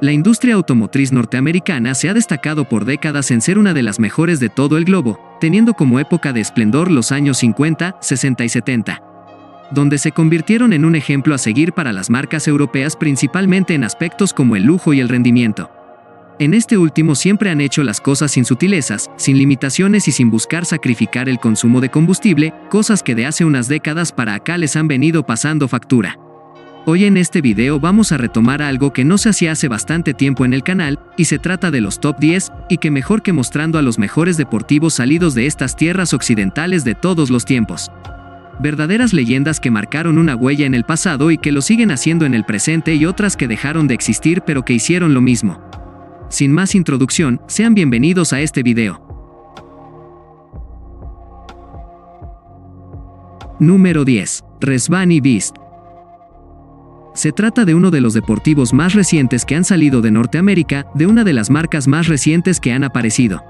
La industria automotriz norteamericana se ha destacado por décadas en ser una de las mejores de todo el globo, teniendo como época de esplendor los años 50, 60 y 70, donde se convirtieron en un ejemplo a seguir para las marcas europeas principalmente en aspectos como el lujo y el rendimiento. En este último siempre han hecho las cosas sin sutilezas, sin limitaciones y sin buscar sacrificar el consumo de combustible, cosas que de hace unas décadas para acá les han venido pasando factura. Hoy en este video vamos a retomar algo que no se hacía hace bastante tiempo en el canal, y se trata de los top 10, y que mejor que mostrando a los mejores deportivos salidos de estas tierras occidentales de todos los tiempos. Verdaderas leyendas que marcaron una huella en el pasado y que lo siguen haciendo en el presente, y otras que dejaron de existir pero que hicieron lo mismo. Sin más introducción, sean bienvenidos a este video. Número 10. Rezvani Beast. Se trata de uno de los deportivos más recientes que han salido de Norteamérica, de una de las marcas más recientes que han aparecido.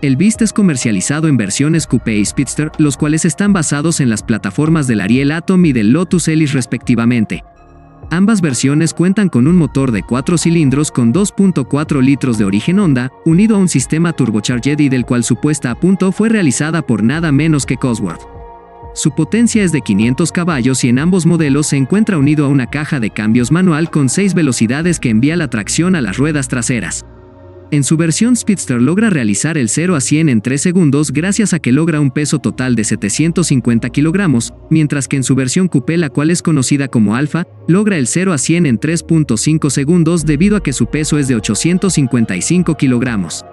El Beast es comercializado en versiones Coupé y Speedster, los cuales están basados en las plataformas del Ariel Atom y del Lotus Elise respectivamente. Ambas versiones cuentan con un motor de 4 cilindros con 2.4 litros de origen Honda, unido a un sistema turbocharged y del cual su puesta a punto fue realizada por nada menos que Cosworth. Su potencia es de 500 caballos y en ambos modelos se encuentra unido a una caja de cambios manual con 6 velocidades que envía la tracción a las ruedas traseras. En su versión Speedster logra realizar el 0 a 100 en 3 segundos gracias a que logra un peso total de 750 kilogramos, mientras que en su versión Coupé, la cual es conocida como Alpha, logra el 0 a 100 en 3.5 segundos debido a que su peso es de 855 kilogramos.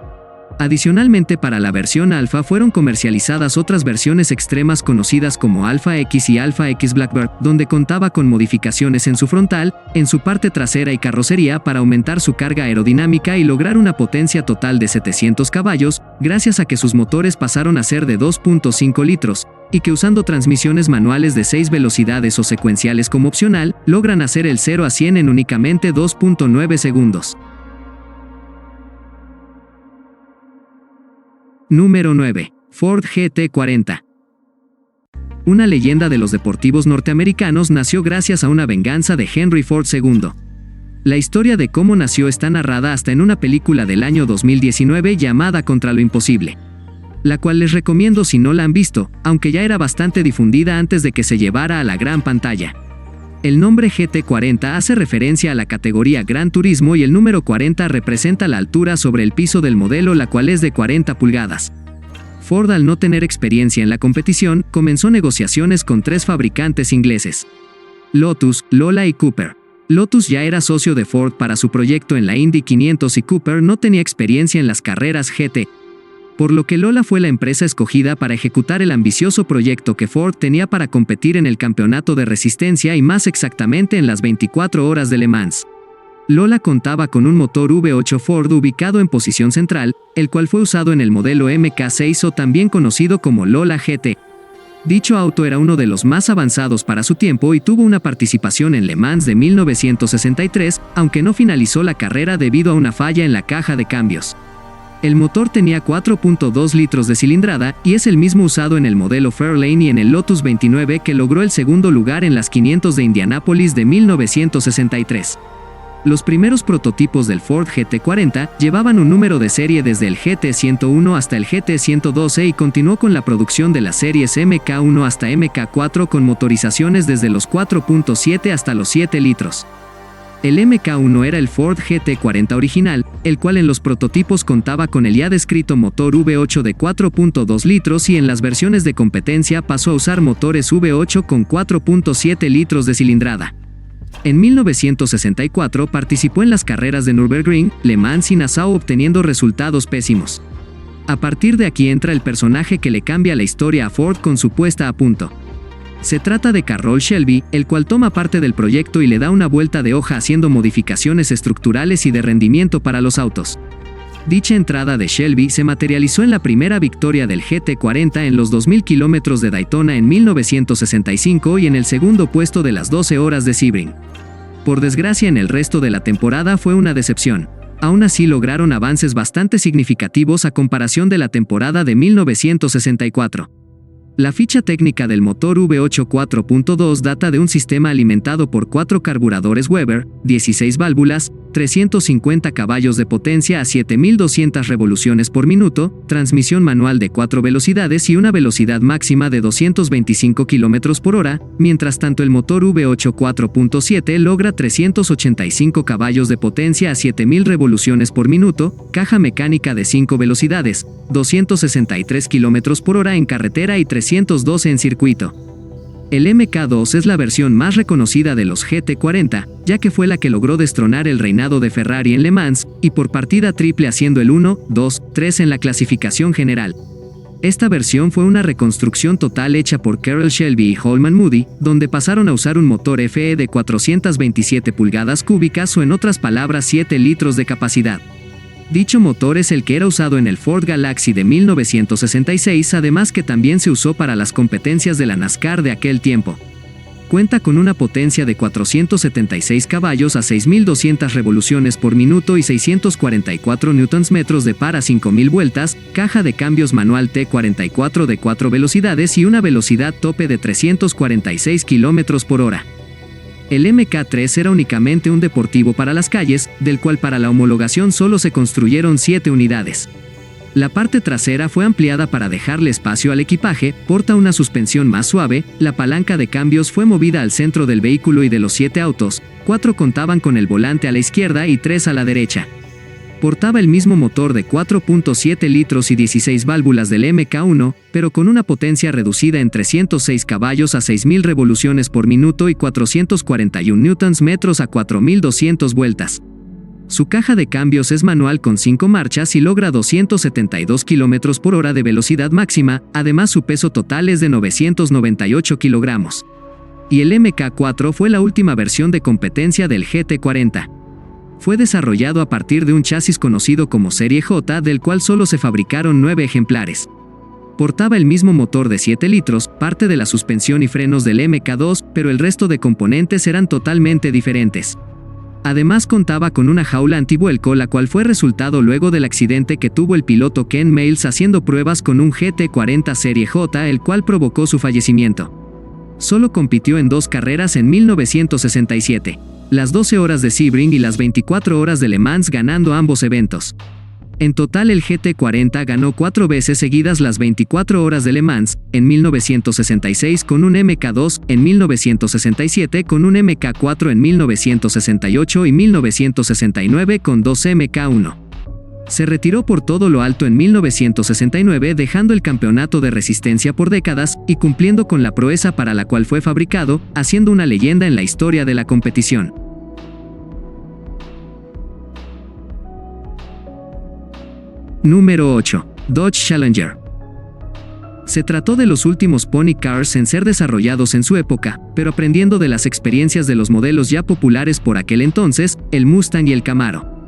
Adicionalmente, para la versión Alpha fueron comercializadas otras versiones extremas conocidas como Alpha X y Alpha X Blackbird, donde contaba con modificaciones en su frontal, en su parte trasera y carrocería para aumentar su carga aerodinámica y lograr una potencia total de 700 caballos, gracias a que sus motores pasaron a ser de 2.5 litros, y que usando transmisiones manuales de 6 velocidades o secuenciales como opcional, logran hacer el 0 a 100 en únicamente 2.9 segundos. Número 9. Ford GT40. Una leyenda de los deportivos norteamericanos nació gracias a una venganza de Henry Ford II. La historia de cómo nació está narrada hasta en una película del año 2019 llamada Contra lo Imposible, la cual les recomiendo si no la han visto, aunque ya era bastante difundida antes de que se llevara a la gran pantalla. El nombre GT40 hace referencia a la categoría Gran Turismo y el número 40 representa la altura sobre el piso del modelo, la cual es de 40 pulgadas. Ford, al no tener experiencia en la competición, comenzó negociaciones con 3 fabricantes ingleses: Lotus, Lola y Cooper. Lotus ya era socio de Ford para su proyecto en la Indy 500 y Cooper no tenía experiencia en las carreras GT, por lo que Lola fue la empresa escogida para ejecutar el ambicioso proyecto que Ford tenía para competir en el campeonato de resistencia y más exactamente en las 24 horas de Le Mans. Lola contaba con un motor V8 Ford ubicado en posición central, el cual fue usado en el modelo MK6 o también conocido como Lola GT. Dicho auto era uno de los más avanzados para su tiempo y tuvo una participación en Le Mans de 1963, aunque no finalizó la carrera debido a una falla en la caja de cambios. El motor tenía 4.2 litros de cilindrada, y es el mismo usado en el modelo Fairlane y en el Lotus 29 que logró el segundo lugar en las 500 de Indianápolis de 1963. Los primeros prototipos del Ford GT40 llevaban un número de serie desde el GT101 hasta el GT112 y continuó con la producción de las series MK1 hasta MK4 con motorizaciones desde los 4.7 hasta los 7 litros. El MK1 era el Ford GT40 original, el cual en los prototipos contaba con el ya descrito motor V8 de 4.2 litros y en las versiones de competencia pasó a usar motores V8 con 4.7 litros de cilindrada. En 1964 participó en las carreras de Nürburgring, Le Mans y Nassau obteniendo resultados pésimos. A partir de aquí entra el personaje que le cambia la historia a Ford con su puesta a punto. Se trata de Carroll Shelby, el cual toma parte del proyecto y le da una vuelta de hoja haciendo modificaciones estructurales y de rendimiento para los autos. Dicha entrada de Shelby se materializó en la primera victoria del GT40 en los 2000 kilómetros de Daytona en 1965 y en el segundo puesto de las 12 horas de Sebring. Por desgracia, en el resto de la temporada fue una decepción. Aún así lograron avances bastante significativos a comparación de la temporada de 1964. La ficha técnica del motor V8 4.2 data de un sistema alimentado por 4 carburadores Weber, 16 válvulas, 350 caballos de potencia a 7.200 revoluciones por minuto, transmisión manual de 4 velocidades y una velocidad máxima de 225 km por hora, mientras tanto el motor V8 4.7 logra 385 caballos de potencia a 7.000 revoluciones por minuto, caja mecánica de 5 velocidades, 263 km por hora en carretera y 312 en circuito. El MK2 es la versión más reconocida de los GT40, ya que fue la que logró destronar el reinado de Ferrari en Le Mans, y por partida triple haciendo el 1, 2, 3 en la clasificación general. Esta versión fue una reconstrucción total hecha por Carroll Shelby y Holman Moody, donde pasaron a usar un motor FE de 427 pulgadas cúbicas o en otras palabras 7 litros de capacidad. Dicho motor es el que era usado en el Ford Galaxy de 1966, además que también se usó para las competencias de la NASCAR de aquel tiempo. Cuenta con una potencia de 476 caballos a 6.200 revoluciones por minuto y 644 Nm de par a 5.000 vueltas, caja de cambios manual T44 de 4 velocidades y una velocidad tope de 346 km por hora. El MK3 era únicamente un deportivo para las calles, del cual para la homologación solo se construyeron 7 unidades. La parte trasera fue ampliada para dejarle espacio al equipaje, porta una suspensión más suave, la palanca de cambios fue movida al centro del vehículo y de los 7 autos, 4 contaban con el volante a la izquierda y 3 a la derecha. Portaba el mismo motor de 4.7 litros y 16 válvulas del MK1, pero con una potencia reducida en 306 caballos a 6.000 revoluciones por minuto y 441 Nm a 4.200 vueltas. Su caja de cambios es manual con 5 marchas y logra 272 km por hora de velocidad máxima, además su peso total es de 998 kilogramos. Y el MK4 fue la última versión de competencia del GT40. Fue desarrollado a partir de un chasis conocido como Serie J, del cual solo se fabricaron 9 ejemplares. Portaba el mismo motor de 7 litros, parte de la suspensión y frenos del MK2, pero el resto de componentes eran totalmente diferentes. Además contaba con una jaula antivuelco, la cual fue resultado luego del accidente que tuvo el piloto Ken Miles haciendo pruebas con un GT40 Serie J, el cual provocó su fallecimiento. Solo compitió en 2 carreras en 1967. Las 12 horas de Sebring y las 24 horas de Le Mans, ganando ambos eventos. En total el GT40 ganó 4 veces seguidas las 24 horas de Le Mans, en 1966 con un MK2, en 1967 con un MK4, en 1968 y 1969 con 2 MK1. Se retiró por todo lo alto en 1969, dejando el campeonato de resistencia por décadas y cumpliendo con la proeza para la cual fue fabricado, haciendo una leyenda en la historia de la competición. Número 8. Dodge Challenger. Se trató de los últimos pony cars en ser desarrollados en su época, pero aprendiendo de las experiencias de los modelos ya populares por aquel entonces, el Mustang y el Camaro.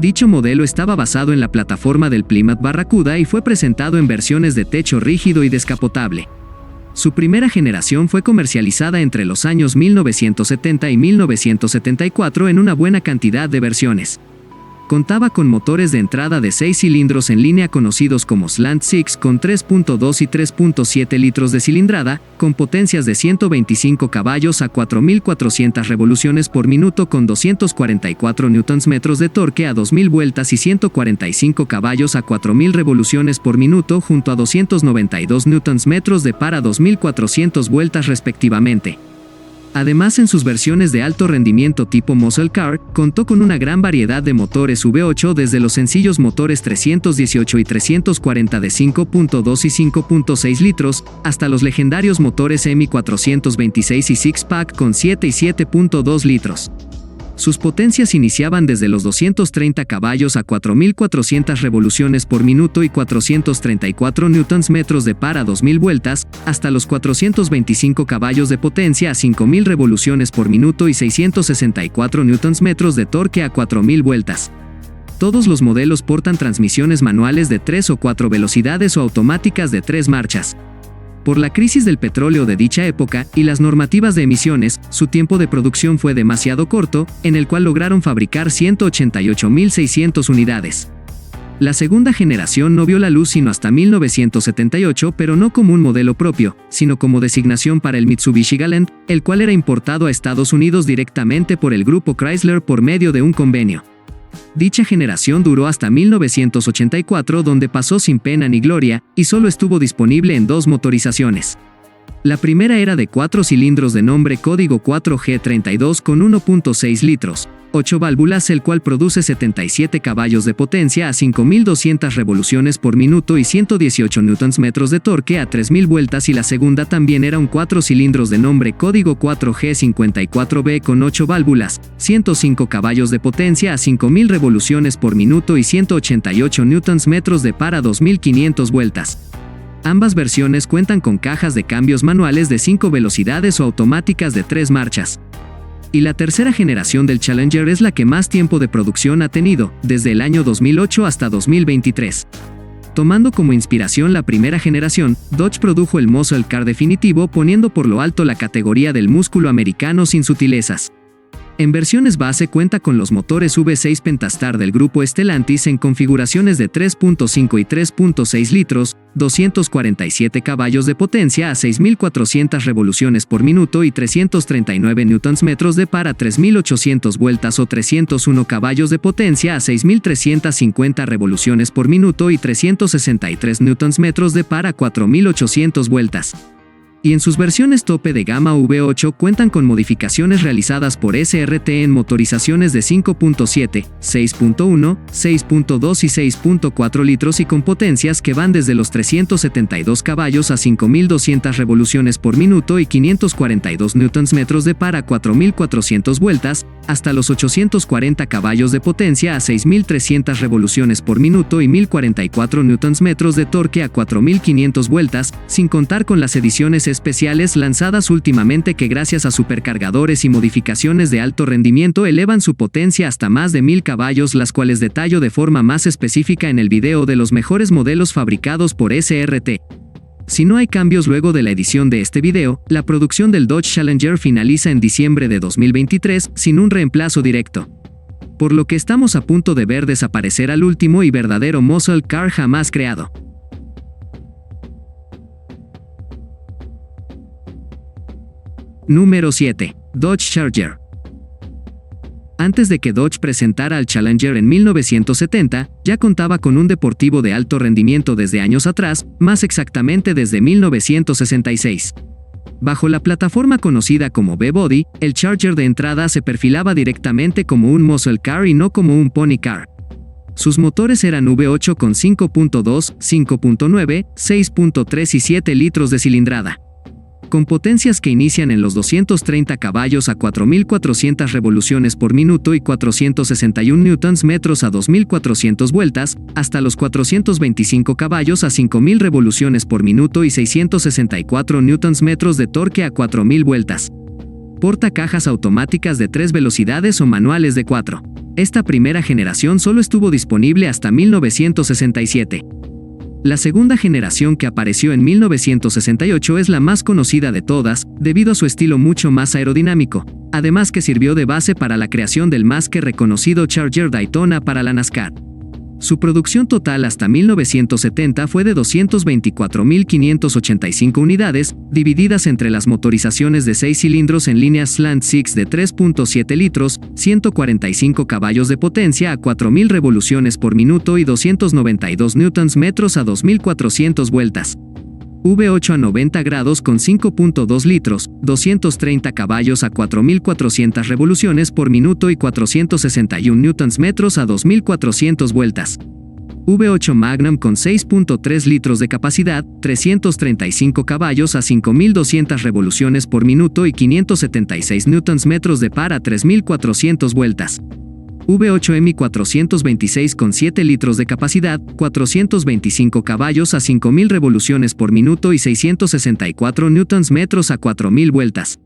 Dicho modelo estaba basado en la plataforma del Plymouth Barracuda y fue presentado en versiones de techo rígido y descapotable. Su primera generación fue comercializada entre los años 1970 y 1974 en una buena cantidad de versiones. Contaba con motores de entrada de 6 cilindros en línea conocidos como Slant Six con 3.2 y 3.7 litros de cilindrada, con potencias de 125 caballos a 4.400 revoluciones por minuto con 244 Nm de torque a 2.000 vueltas y 145 caballos a 4.000 revoluciones por minuto junto a 292 Nm de par a 2.400 vueltas respectivamente. Además, en sus versiones de alto rendimiento tipo Muscle Car, contó con una gran variedad de motores V8 desde los sencillos motores 318 y 340 de 5.2 y 5.6 litros, hasta los legendarios motores EMI 426 y Six Pack con 7 y 7.2 litros. Sus potencias iniciaban desde los 230 caballos a 4.400 revoluciones por minuto y 434 Nm de par a 2.000 vueltas, hasta los 425 caballos de potencia a 5.000 revoluciones por minuto y 664 Nm de torque a 4.000 vueltas. Todos los modelos portan transmisiones manuales de 3 o 4 velocidades o automáticas de 3 marchas. Por la crisis del petróleo de dicha época y las normativas de emisiones, su tiempo de producción fue demasiado corto, en el cual lograron fabricar 188.600 unidades. La segunda generación no vio la luz sino hasta 1978, pero no como un modelo propio, sino como designación para el Mitsubishi Galant, el cual era importado a Estados Unidos directamente por el grupo Chrysler por medio de un convenio. Dicha generación duró hasta 1984, donde pasó sin pena ni gloria, y solo estuvo disponible en 2 motorizaciones. La primera era de 4 cilindros de nombre código 4G32 con 1.6 litros, 8 válvulas, el cual produce 77 caballos de potencia a 5.200 revoluciones por minuto y 118 Nm de torque a 3.000 vueltas, y la segunda también era un 4 cilindros de nombre código 4G54B con 8 válvulas, 105 caballos de potencia a 5.000 revoluciones por minuto y 188 Nm de par a 2.500 vueltas. Ambas versiones cuentan con cajas de cambios manuales de 5 velocidades o automáticas de 3 marchas. Y la tercera generación del Challenger es la que más tiempo de producción ha tenido, desde el año 2008 hasta 2023. Tomando como inspiración la primera generación, Dodge produjo el muscle car definitivo, poniendo por lo alto la categoría del músculo americano sin sutilezas. En versiones base cuenta con los motores V6 Pentastar del grupo Stellantis en configuraciones de 3.5 y 3.6 litros, 247 caballos de potencia a 6.400 revoluciones por minuto y 339 Nm de par a 3.800 vueltas, o 301 caballos de potencia a 6.350 revoluciones por minuto y 363 Nm de par a 4.800 vueltas. Y en sus versiones tope de gama V8 cuentan con modificaciones realizadas por SRT en motorizaciones de 5.7, 6.1, 6.2 y 6.4 litros y con potencias que van desde los 372 caballos a 5.200 revoluciones por minuto y 542 Nm de par a 4.400 vueltas, hasta los 840 caballos de potencia a 6.300 revoluciones por minuto y 1.044 Nm de torque a 4.500 vueltas, sin contar con las ediciones especiales lanzadas últimamente que gracias a supercargadores y modificaciones de alto rendimiento elevan su potencia hasta más de 1.000 caballos, las cuales detallo de forma más específica en el video de los mejores modelos fabricados por SRT. Si no hay cambios luego de la edición de este video, la producción del Dodge Challenger finaliza en diciembre de 2023 sin un reemplazo directo. Por lo que estamos a punto de ver desaparecer al último y verdadero muscle car jamás creado. Número 7. Dodge Charger. Antes de que Dodge presentara al Challenger en 1970, ya contaba con un deportivo de alto rendimiento desde años atrás, más exactamente desde 1966. Bajo la plataforma conocida como B-Body, el Charger de entrada se perfilaba directamente como un muscle car y no como un pony car. Sus motores eran V8 con 5.2, 5.9, 6.3 y 7 litros de cilindrada, con potencias que inician en los 230 caballos a 4.400 revoluciones por minuto y 461 Nm a 2.400 vueltas, hasta los 425 caballos a 5.000 revoluciones por minuto y 664 Nm de torque a 4.000 vueltas. Porta cajas automáticas de 3 velocidades o manuales de 4. Esta primera generación solo estuvo disponible hasta 1967. La segunda generación, que apareció en 1968, es la más conocida de todas, debido a su estilo mucho más aerodinámico, además que sirvió de base para la creación del más que reconocido Charger Daytona para la NASCAR. Su producción total hasta 1970 fue de 224.585 unidades, divididas entre las motorizaciones de 6 cilindros en línea Slant Six de 3.7 litros, 145 caballos de potencia a 4.000 revoluciones por minuto y 292 Nm a 2.400 vueltas. V8 a 90 grados con 5.2 litros, 230 caballos a 4.400 revoluciones por minuto y 461 Nm a 2.400 vueltas. V8 Magnum con 6.3 litros de capacidad, 335 caballos a 5.200 revoluciones por minuto y 576 Nm de par a 3.400 vueltas. V8 M426 con 7 litros de capacidad, 425 caballos a 5.000 revoluciones por minuto y 664 Nm a 4.000 vueltas.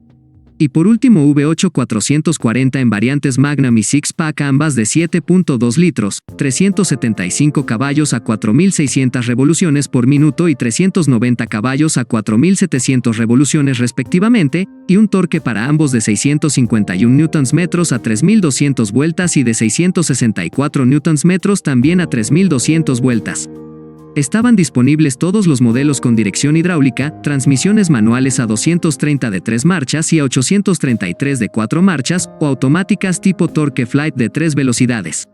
Y por último V8 440 en variantes Magnum y Six Pack, ambas de 7.2 litros, 375 caballos a 4.600 revoluciones por minuto y 390 caballos a 4.700 revoluciones respectivamente, y un torque para ambos de 651 Nm a 3.200 vueltas y de 664 Nm también a 3.200 vueltas. Estaban disponibles todos los modelos con dirección hidráulica, transmisiones manuales a 230 de 3 marchas y a 833 de 4 marchas, o automáticas tipo Torque Flight de 3 velocidades.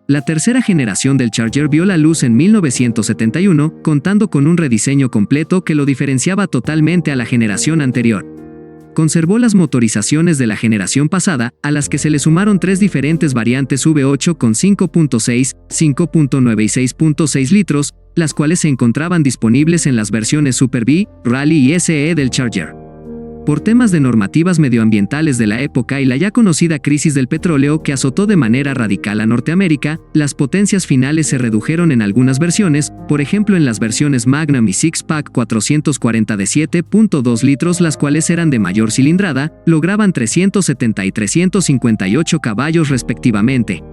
La tercera generación del Charger vio la luz en 1971, contando con un rediseño completo que lo diferenciaba totalmente a la generación anterior. Conservó las motorizaciones de la generación pasada, a las que se le sumaron 3 diferentes variantes V8 con 5.6, 5.9 y 6.6 litros, las cuales se encontraban disponibles en las versiones Super B, Rally y SE del Charger. Por temas de normativas medioambientales de la época y la ya conocida crisis del petróleo que azotó de manera radical a Norteamérica, las potencias finales se redujeron en algunas versiones, por ejemplo en las versiones Magnum y Six Pack 440 de 7.2 litros, las cuales eran de mayor cilindrada, lograban 370 y 358 caballos respectivamente.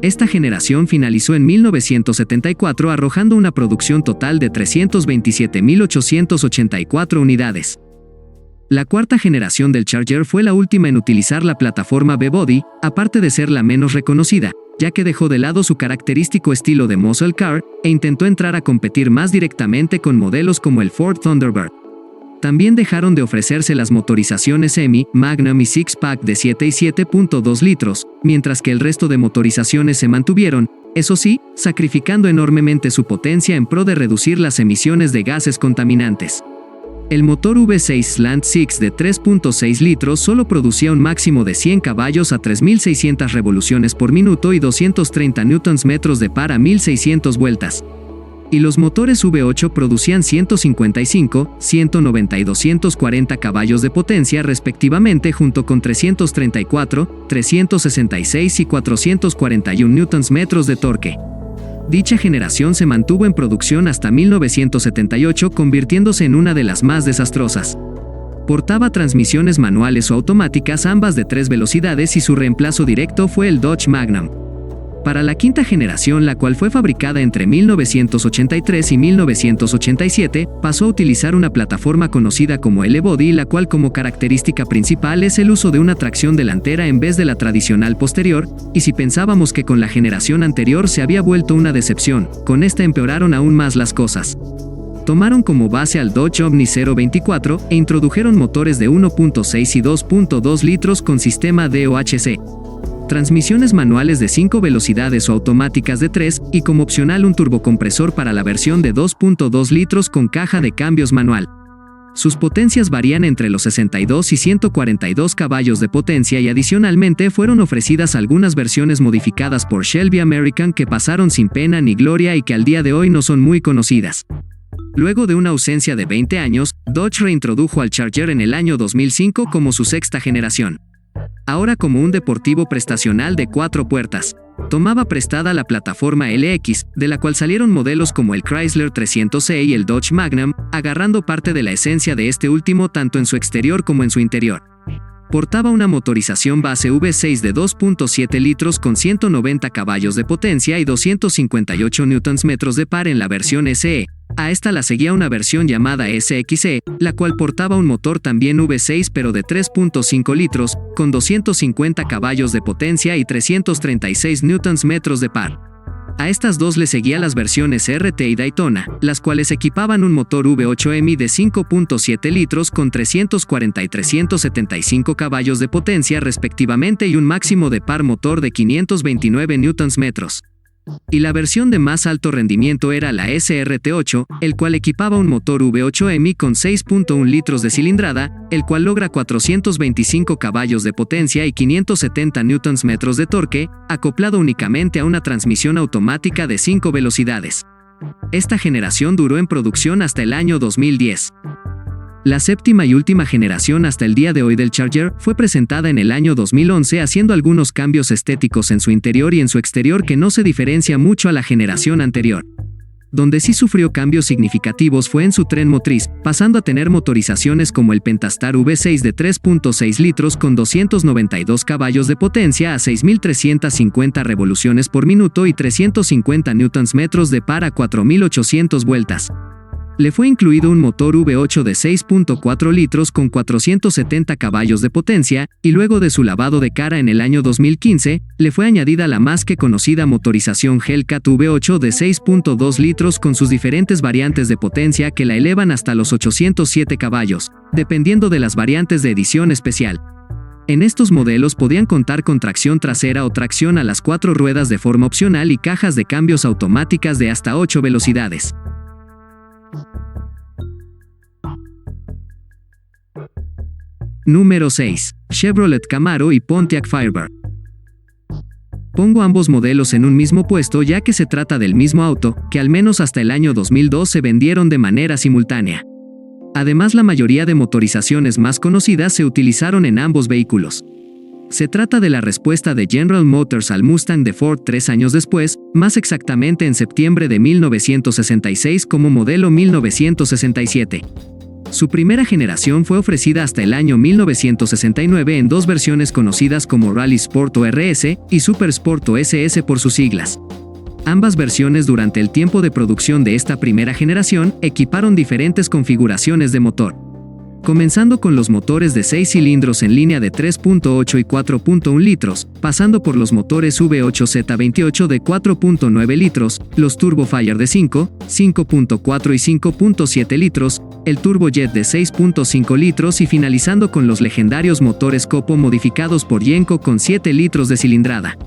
Esta generación finalizó en 1974 arrojando una producción total de 327.884 unidades. La cuarta generación del Charger fue la última en utilizar la plataforma B-Body, aparte de ser la menos reconocida, ya que dejó de lado su característico estilo de muscle car e intentó entrar a competir más directamente con modelos como el Ford Thunderbird. También dejaron de ofrecerse las motorizaciones Semi, Magnum y Six Pack de 7 y 7.2 litros, mientras que el resto de motorizaciones se mantuvieron, eso sí, sacrificando enormemente su potencia en pro de reducir las emisiones de gases contaminantes. El motor V6 Slant 6 de 3.6 litros solo producía un máximo de 100 caballos a 3.600 revoluciones por minuto y 230 Nm de par a 1.600 vueltas. Y los motores V8 producían 155, 190 y 240 caballos de potencia respectivamente, junto con 334, 366 y 441 Nm de torque. Dicha generación se mantuvo en producción hasta 1978, convirtiéndose en una de las más desastrosas. Portaba transmisiones manuales o automáticas, ambas de 3 velocidades, y su reemplazo directo fue el Dodge Magnum. Para la quinta generación, la cual fue fabricada entre 1983 y 1987, pasó a utilizar una plataforma conocida como L-Body, la cual como característica principal es el uso de una tracción delantera en vez de la tradicional posterior, y si pensábamos que con la generación anterior se había vuelto una decepción, con esta empeoraron aún más las cosas. Tomaron como base al Dodge Omni 024 e introdujeron motores de 1.6 y 2.2 litros con sistema DOHC. Transmisiones manuales de 5 velocidades o automáticas de 3, y como opcional un turbocompresor para la versión de 2.2 litros con caja de cambios manual. Sus potencias varían entre los 62 y 142 caballos de potencia, y adicionalmente fueron ofrecidas algunas versiones modificadas por Shelby American que pasaron sin pena ni gloria y que al día de hoy no son muy conocidas. Luego de una ausencia de 20 años, Dodge reintrodujo al Charger en el año 2005 como su sexta generación. Ahora como un deportivo prestacional de 4 puertas. Tomaba prestada la plataforma LX, de la cual salieron modelos como el Chrysler 300e y el Dodge Magnum, agarrando parte de la esencia de este último tanto en su exterior como en su interior. Portaba una motorización base V6 de 2.7 litros con 190 caballos de potencia y 258 Nm de par en la versión SE. A esta la seguía una versión llamada SXE, la cual portaba un motor también V6 pero de 3.5 litros, con 250 caballos de potencia y 336 Nm de par. A estas dos le seguía las versiones RT y Daytona, las cuales equipaban un motor V8 de 5.7 litros con 340 y 375 caballos de potencia respectivamente y un máximo de par motor de 529 Nm. Y la versión de más alto rendimiento era la SRT8, el cual equipaba un motor V8 con 6.1 litros de cilindrada, el cual logra 425 caballos de potencia y 570 Nm de torque, acoplado únicamente a una transmisión automática de 5 velocidades. Esta generación duró en producción hasta el año 2010. La séptima y última generación hasta el día de hoy del Charger fue presentada en el año 2011 haciendo algunos cambios estéticos en su interior y en su exterior que no se diferencia mucho a la generación anterior. Donde sí sufrió cambios significativos fue en su tren motriz, pasando a tener motorizaciones como el Pentastar V6 de 3.6 litros con 292 caballos de potencia a 6.350 revoluciones por minuto y 350 Nm de par a 4.800 vueltas. Le fue incluido un motor V8 de 6.4 litros con 470 caballos de potencia, y luego de su lavado de cara en el año 2015, le fue añadida la más que conocida motorización Hellcat V8 de 6.2 litros con sus diferentes variantes de potencia que la elevan hasta los 807 caballos, dependiendo de las variantes de edición especial. En estos modelos podían contar con tracción trasera o tracción a las 4 ruedas de forma opcional y cajas de cambios automáticas de hasta 8 velocidades. Número 6. Chevrolet Camaro y Pontiac Firebird. Pongo ambos modelos en un mismo puesto ya que se trata del mismo auto, que al menos hasta el año 2002 se vendieron de manera simultánea. Además, la mayoría de motorizaciones más conocidas se utilizaron en ambos vehículos. Se trata de la respuesta de General Motors al Mustang de Ford 3 años después, más exactamente en septiembre de 1966 como modelo 1967. Su primera generación fue ofrecida hasta el año 1969 en dos versiones conocidas como Rally Sport o RS y Super Sport o SS por sus siglas. Ambas versiones durante el tiempo de producción de esta primera generación equiparon diferentes configuraciones de motor. Comenzando con los motores de 6 cilindros en línea de 3.8 y 4.1 litros, pasando por los motores V8Z28 de 4.9 litros, los Turbofire de 5, 5.4 y 5.7 litros, el Turbojet de 6.5 litros y finalizando con los legendarios motores Copo modificados por Yenko con 7 litros de cilindrada.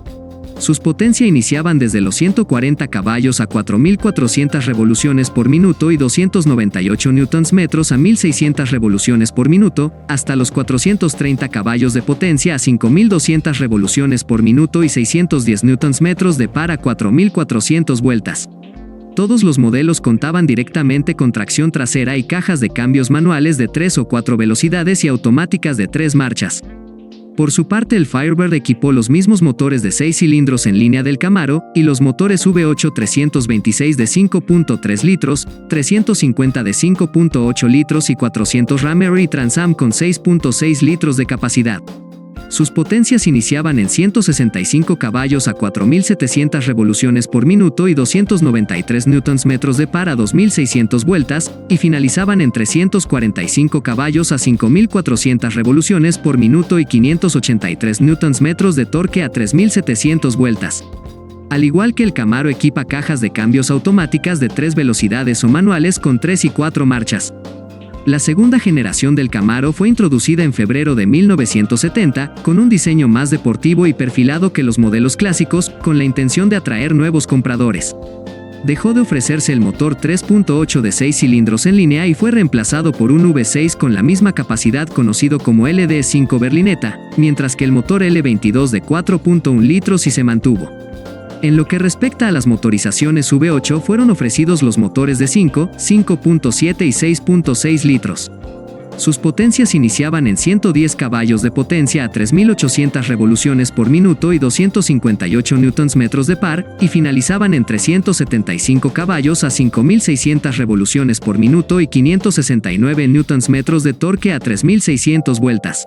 Sus potencia iniciaban desde los 140 caballos a 4.400 revoluciones por minuto y 298 Nm a 1.600 revoluciones por minuto, hasta los 430 caballos de potencia a 5.200 revoluciones por minuto y 610 Nm de par a 4.400 vueltas. Todos los modelos contaban directamente con tracción trasera y cajas de cambios manuales de 3 o 4 velocidades y automáticas de 3 marchas. Por su parte, el Firebird equipó los mismos motores de 6 cilindros en línea del Camaro y los motores V8 326 de 5.3 litros, 350 de 5.8 litros y 400 Ram Air y Trans Am con 6.6 litros de capacidad. Sus potencias iniciaban en 165 caballos a 4.700 revoluciones por minuto y 293 Nm de par a 2.600 vueltas, y finalizaban en 345 caballos a 5.400 revoluciones por minuto y 583 Nm de torque a 3.700 vueltas. Al igual que el Camaro, equipa cajas de cambios automáticas de 3 velocidades o manuales con 3 y 4 marchas. La segunda generación del Camaro fue introducida en febrero de 1970, con un diseño más deportivo y perfilado que los modelos clásicos, con la intención de atraer nuevos compradores. Dejó de ofrecerse el motor 3.8 de 6 cilindros en línea y fue reemplazado por un V6 con la misma capacidad conocido como LD5 berlineta, mientras que el motor L22 de 4.1 litros sí se mantuvo. En lo que respecta a las motorizaciones V8, fueron ofrecidos los motores de 5, 5.7 y 6.6 litros. Sus potencias iniciaban en 110 caballos de potencia a 3.800 revoluciones por minuto y 258 Nm de par, y finalizaban en 375 caballos a 5.600 revoluciones por minuto y 569 Nm de torque a 3.600 vueltas.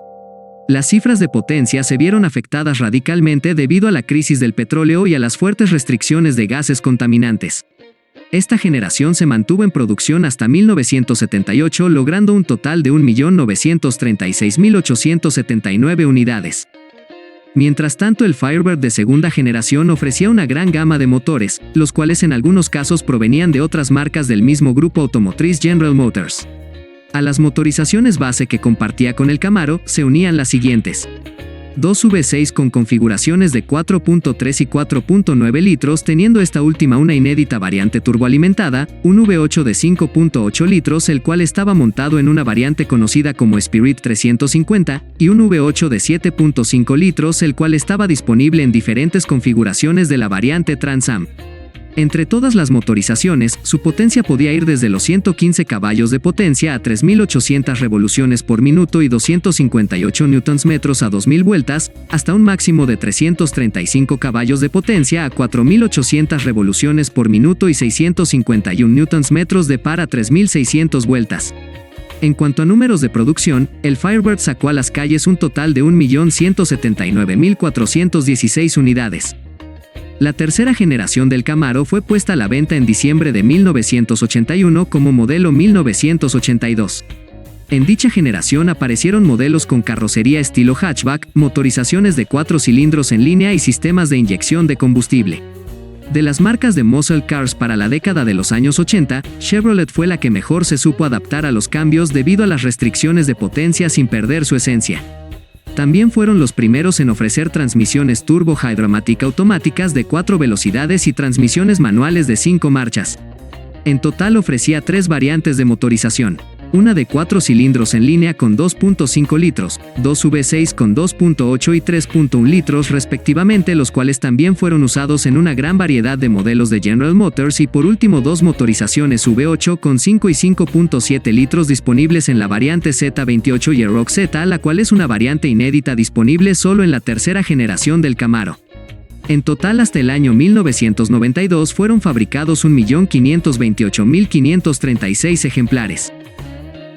Las cifras de potencia se vieron afectadas radicalmente debido a la crisis del petróleo y a las fuertes restricciones de gases contaminantes. Esta generación se mantuvo en producción hasta 1978, logrando un total de 1.936.879 unidades. Mientras tanto, el Firebird de segunda generación ofrecía una gran gama de motores, los cuales en algunos casos provenían de otras marcas del mismo grupo automotriz General Motors. A las motorizaciones base que compartía con el Camaro se unían las siguientes: dos V6 con configuraciones de 4.3 y 4.9 litros, teniendo esta última una inédita variante turboalimentada, un V8 de 5.8 litros, el cual estaba montado en una variante conocida como Spirit 350, y un V8 de 7.5 litros, el cual estaba disponible en diferentes configuraciones de la variante Trans Am. Entre todas las motorizaciones, su potencia podía ir desde los 115 caballos de potencia a 3.800 revoluciones por minuto y 258 Nm a 2.000 vueltas, hasta un máximo de 335 caballos de potencia a 4.800 revoluciones por minuto y 651 Nm de par a 3.600 vueltas. En cuanto a números de producción, el Firebird sacó a las calles un total de 1.179.416 unidades. La tercera generación del Camaro fue puesta a la venta en diciembre de 1981 como modelo 1982. En dicha generación aparecieron modelos con carrocería estilo hatchback, motorizaciones de 4 cilindros en línea y sistemas de inyección de combustible. De las marcas de muscle cars para la década de los años 80, Chevrolet fue la que mejor se supo adaptar a los cambios debido a las restricciones de potencia sin perder su esencia. También fueron los primeros en ofrecer transmisiones Turbo Hydra-Matic automáticas de 4 velocidades y transmisiones manuales de 5 marchas. En total ofrecía 3 variantes de motorización. Una de 4 cilindros en línea con 2.5 litros, 2 V6 con 2.8 y 3.1 litros respectivamente, los cuales también fueron usados en una gran variedad de modelos de General Motors, y por último 2 motorizaciones V8 con 5 y 5.7 litros disponibles en la variante Z28 y Aerox Z, la cual es una variante inédita disponible solo en la tercera generación del Camaro. En total, hasta el año 1992 fueron fabricados 1.528.536 ejemplares.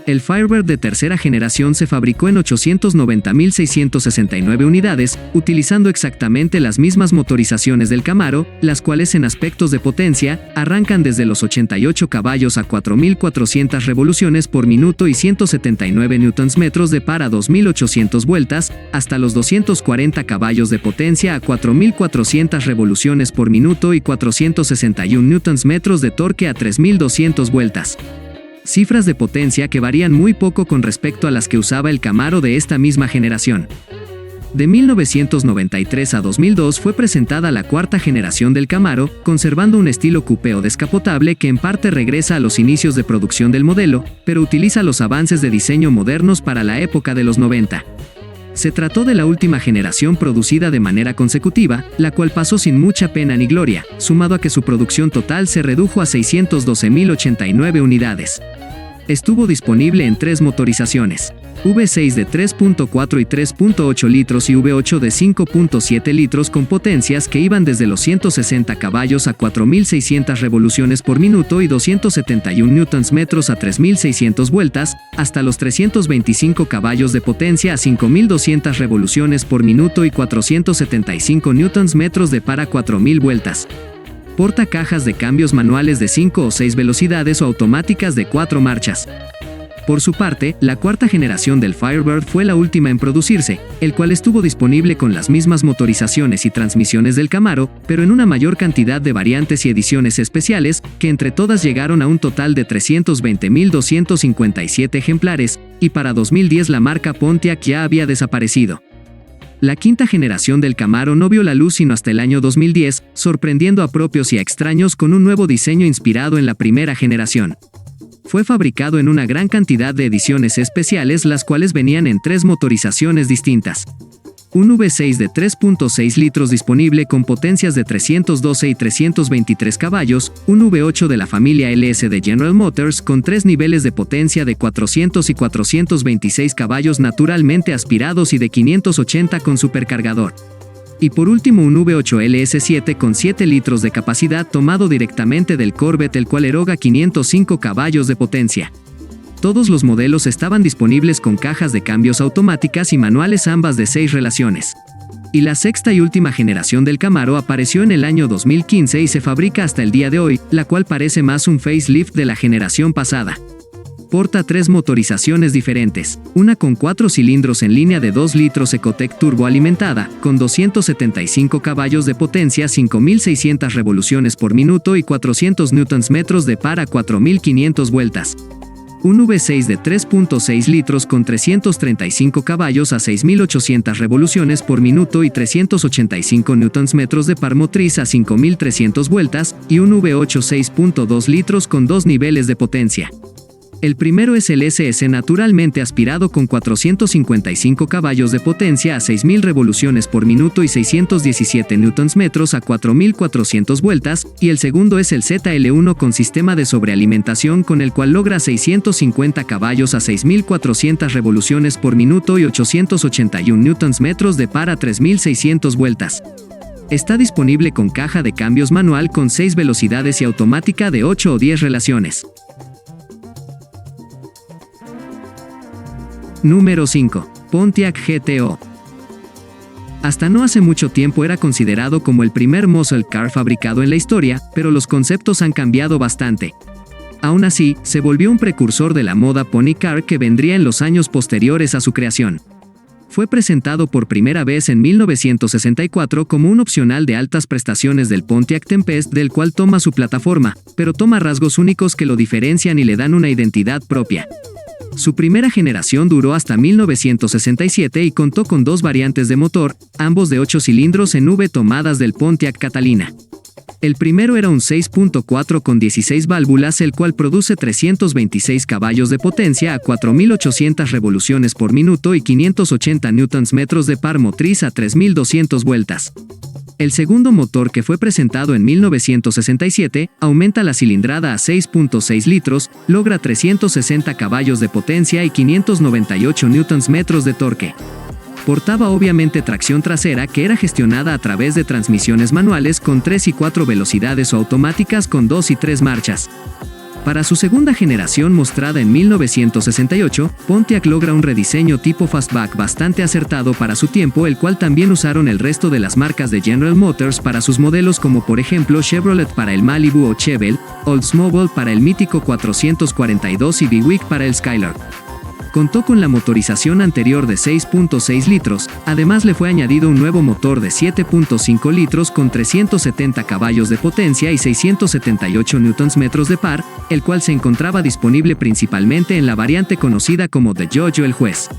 El Firebird de tercera generación se fabricó en 890.669 unidades, utilizando exactamente las mismas motorizaciones del Camaro, las cuales en aspectos de potencia, arrancan desde los 88 caballos a 4.400 revoluciones por minuto y 179 Nm de par a 2.800 vueltas, hasta los 240 caballos de potencia a 4.400 revoluciones por minuto y 461 Nm de torque a 3.200 vueltas. Cifras de potencia que varían muy poco con respecto a las que usaba el Camaro de esta misma generación. De 1993 a 2002 fue presentada la cuarta generación del Camaro, conservando un estilo coupé o descapotable que en parte regresa a los inicios de producción del modelo, pero utiliza los avances de diseño modernos para la época de los 90. Se trató de la última generación producida de manera consecutiva, la cual pasó sin mucha pena ni gloria, sumado a que su producción total se redujo a 612.089 unidades. Estuvo disponible en 3 motorizaciones: V6 de 3.4 y 3.8 litros y V8 de 5.7 litros con potencias que iban desde los 160 caballos a 4.600 revoluciones por minuto y 271 Nm a 3.600 vueltas, hasta los 325 caballos de potencia a 5.200 revoluciones por minuto y 475 Nm de par a 4.000 vueltas. Porta cajas de cambios manuales de 5 o 6 velocidades o automáticas de 4 marchas. Por su parte, la cuarta generación del Firebird fue la última en producirse, el cual estuvo disponible con las mismas motorizaciones y transmisiones del Camaro, pero en una mayor cantidad de variantes y ediciones especiales, que entre todas llegaron a un total de 320.257 ejemplares, y para 2010 la marca Pontiac ya había desaparecido. La quinta generación del Camaro no vio la luz sino hasta el año 2010, sorprendiendo a propios y a extraños con un nuevo diseño inspirado en la primera generación. Fue fabricado en una gran cantidad de ediciones especiales, las cuales venían en 3 motorizaciones distintas. Un V6 de 3.6 litros disponible con potencias de 312 y 323 caballos, un V8 de la familia LS de General Motors con 3 niveles de potencia de 400 y 426 caballos naturalmente aspirados y de 580 con supercargador. Y por último un V8 LS7 con 7 litros de capacidad tomado directamente del Corvette, el cual eroga 505 caballos de potencia. Todos los modelos estaban disponibles con cajas de cambios automáticas y manuales, ambas de 6 relaciones. Y la sexta y última generación del Camaro apareció en el año 2015 y se fabrica hasta el día de hoy, la cual parece más un facelift de la generación pasada. Porta 3 motorizaciones diferentes, una con 4 cilindros en línea de 2 litros Ecotec turbo alimentada, con 275 caballos de potencia, 5.600 revoluciones por minuto y 400 Nm de par a 4.500 vueltas. Un V6 de 3.6 litros con 335 caballos a 6.800 revoluciones por minuto y 385 Nm de par motriz a 5.300 vueltas, y un V8 6.2 litros con 2 niveles de potencia. El primero es el SS naturalmente aspirado con 455 caballos de potencia a 6.000 revoluciones por minuto y 617 Nm a 4.400 vueltas, y el segundo es el ZL1 con sistema de sobrealimentación con el cual logra 650 caballos a 6.400 revoluciones por minuto y 881 Nm de par a 3.600 vueltas. Está disponible con caja de cambios manual con 6 velocidades y automática de 8 o 10 relaciones. Número 5. Pontiac GTO. Hasta no hace mucho tiempo era considerado como el primer muscle car fabricado en la historia, pero los conceptos han cambiado bastante. Aún así, se volvió un precursor de la moda pony car que vendría en los años posteriores a su creación. Fue presentado por primera vez en 1964 como un opcional de altas prestaciones del Pontiac Tempest, del cual toma su plataforma, pero toma rasgos únicos que lo diferencian y le dan una identidad propia. Su primera generación duró hasta 1967 y contó con 2 variantes de motor, ambos de 8 cilindros en V tomadas del Pontiac Catalina. El primero era un 6.4 con 16 válvulas, el cual produce 326 caballos de potencia a 4.800 revoluciones por minuto y 580 Nm de par motriz a 3.200 vueltas. El segundo motor, que fue presentado en 1967, aumenta la cilindrada a 6.6 litros, logra 360 caballos de potencia y 598 Nm de torque. Portaba obviamente tracción trasera que era gestionada a través de transmisiones manuales con 3 y 4 velocidades o automáticas con 2 y 3 marchas. Para su segunda generación, mostrada en 1968, Pontiac logra un rediseño tipo fastback bastante acertado para su tiempo, el cual también usaron el resto de las marcas de General Motors para sus modelos, como por ejemplo Chevrolet para el Malibu o Chevelle, Oldsmobile para el mítico 442 y Buick para el Skylark. Contó con la motorización anterior de 6.6 litros, además le fue añadido un nuevo motor de 7.5 litros con 370 caballos de potencia y 678 Nm de par, el cual se encontraba disponible principalmente en la variante conocida como The Judge o el Juez.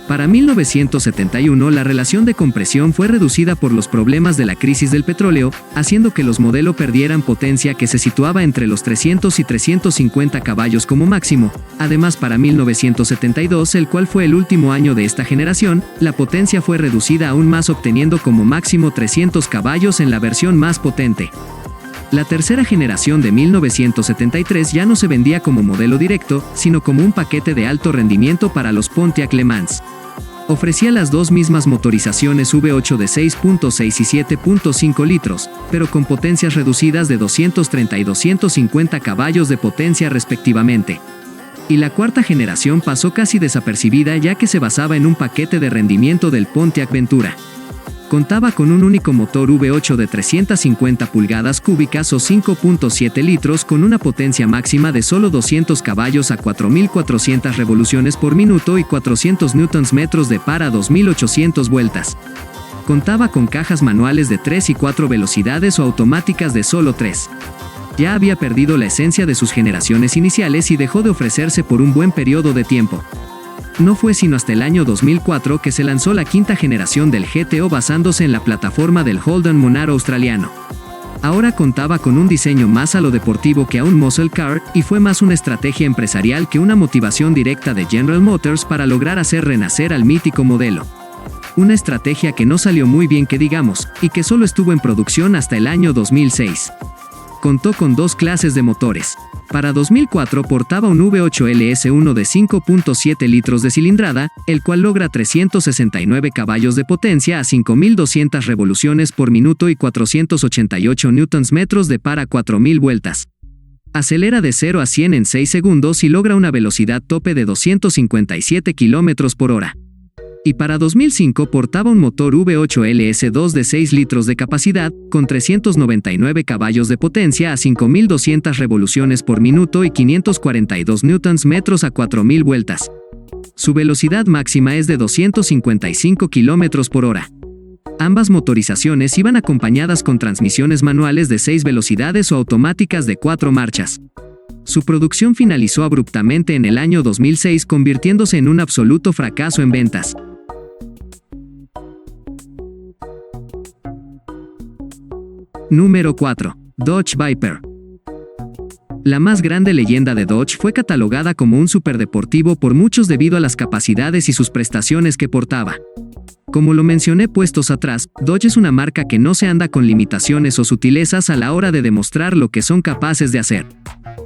Para 1971 la relación de compresión fue reducida por los problemas de la crisis del petróleo, haciendo que los modelos perdieran potencia que se situaba entre los 300 y 350 caballos como máximo. Además, para 1972, el cual fue el último año de esta generación, la potencia fue reducida aún más, obteniendo como máximo 300 caballos en la versión más potente. La tercera generación de 1973 ya no se vendía como modelo directo, sino como un paquete de alto rendimiento para los Pontiac Le Mans. Ofrecía las dos mismas motorizaciones V8 de 6.6 y 7.5 litros, pero con potencias reducidas de 230 y 250 caballos de potencia respectivamente. Y la cuarta generación pasó casi desapercibida, ya que se basaba en un paquete de rendimiento del Pontiac Ventura. Contaba con un único motor V8 de 350 pulgadas cúbicas o 5.7 litros con una potencia máxima de solo 200 caballos a 4.400 revoluciones por minuto y 400 Nm de par a 2.800 vueltas. Contaba con cajas manuales de 3 y 4 velocidades o automáticas de solo 3. Ya había perdido la esencia de sus generaciones iniciales y dejó de ofrecerse por un buen periodo de tiempo. No fue sino hasta el año 2004 que se lanzó la quinta generación del GTO basándose en la plataforma del Holden Monaro australiano. Ahora contaba con un diseño más a lo deportivo que a un muscle car, y fue más una estrategia empresarial que una motivación directa de General Motors para lograr hacer renacer al mítico modelo. Una estrategia que no salió muy bien, que digamos, y que solo estuvo en producción hasta el año 2006. Contó con 2 clases de motores. Para 2004 portaba un V8 LS1 de 5.7 litros de cilindrada, el cual logra 369 caballos de potencia a 5.200 revoluciones por minuto y 488 Nm de par a 4.000 vueltas. Acelera de 0 a 100 en 6 segundos y logra una velocidad tope de 257 km por hora. Y para 2005 portaba un motor V8 LS2 de 6 litros de capacidad, con 399 caballos de potencia a 5.200 revoluciones por minuto y 542 Nm a 4.000 vueltas. Su velocidad máxima es de 255 km por hora. Ambas motorizaciones iban acompañadas con transmisiones manuales de 6 velocidades o automáticas de 4 marchas. Su producción finalizó abruptamente en el año 2006, convirtiéndose en un absoluto fracaso en ventas. Número 4. Dodge Viper. La más grande leyenda de Dodge fue catalogada como un superdeportivo por muchos debido a las capacidades y sus prestaciones que portaba. Como lo mencioné puestos atrás, Dodge es una marca que no se anda con limitaciones o sutilezas a la hora de demostrar lo que son capaces de hacer.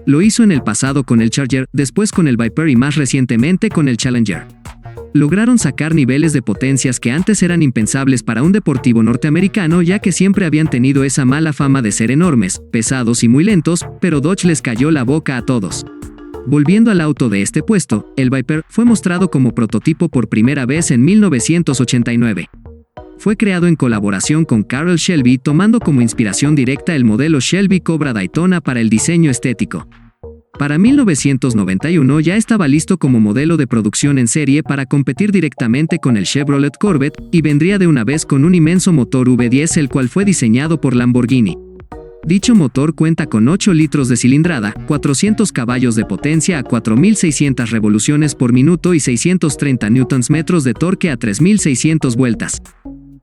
Lo hizo en el pasado con el Charger, después con el Viper y más recientemente con el Challenger. Lograron sacar niveles de potencias que antes eran impensables para un deportivo norteamericano, ya que siempre habían tenido esa mala fama de ser enormes, pesados y muy lentos, pero Dodge les cayó la boca a todos. Volviendo al auto de este puesto, el Viper fue mostrado como prototipo por primera vez en 1989. Fue creado en colaboración con Carroll Shelby, tomando como inspiración directa el modelo Shelby Cobra Daytona para el diseño estético. Para 1991 ya estaba listo como modelo de producción en serie para competir directamente con el Chevrolet Corvette, y vendría de una vez con un inmenso motor V10, el cual fue diseñado por Lamborghini. Dicho motor cuenta con 8 litros de cilindrada, 400 caballos de potencia a 4.600 revoluciones por minuto y 630 Nm de torque a 3.600 vueltas.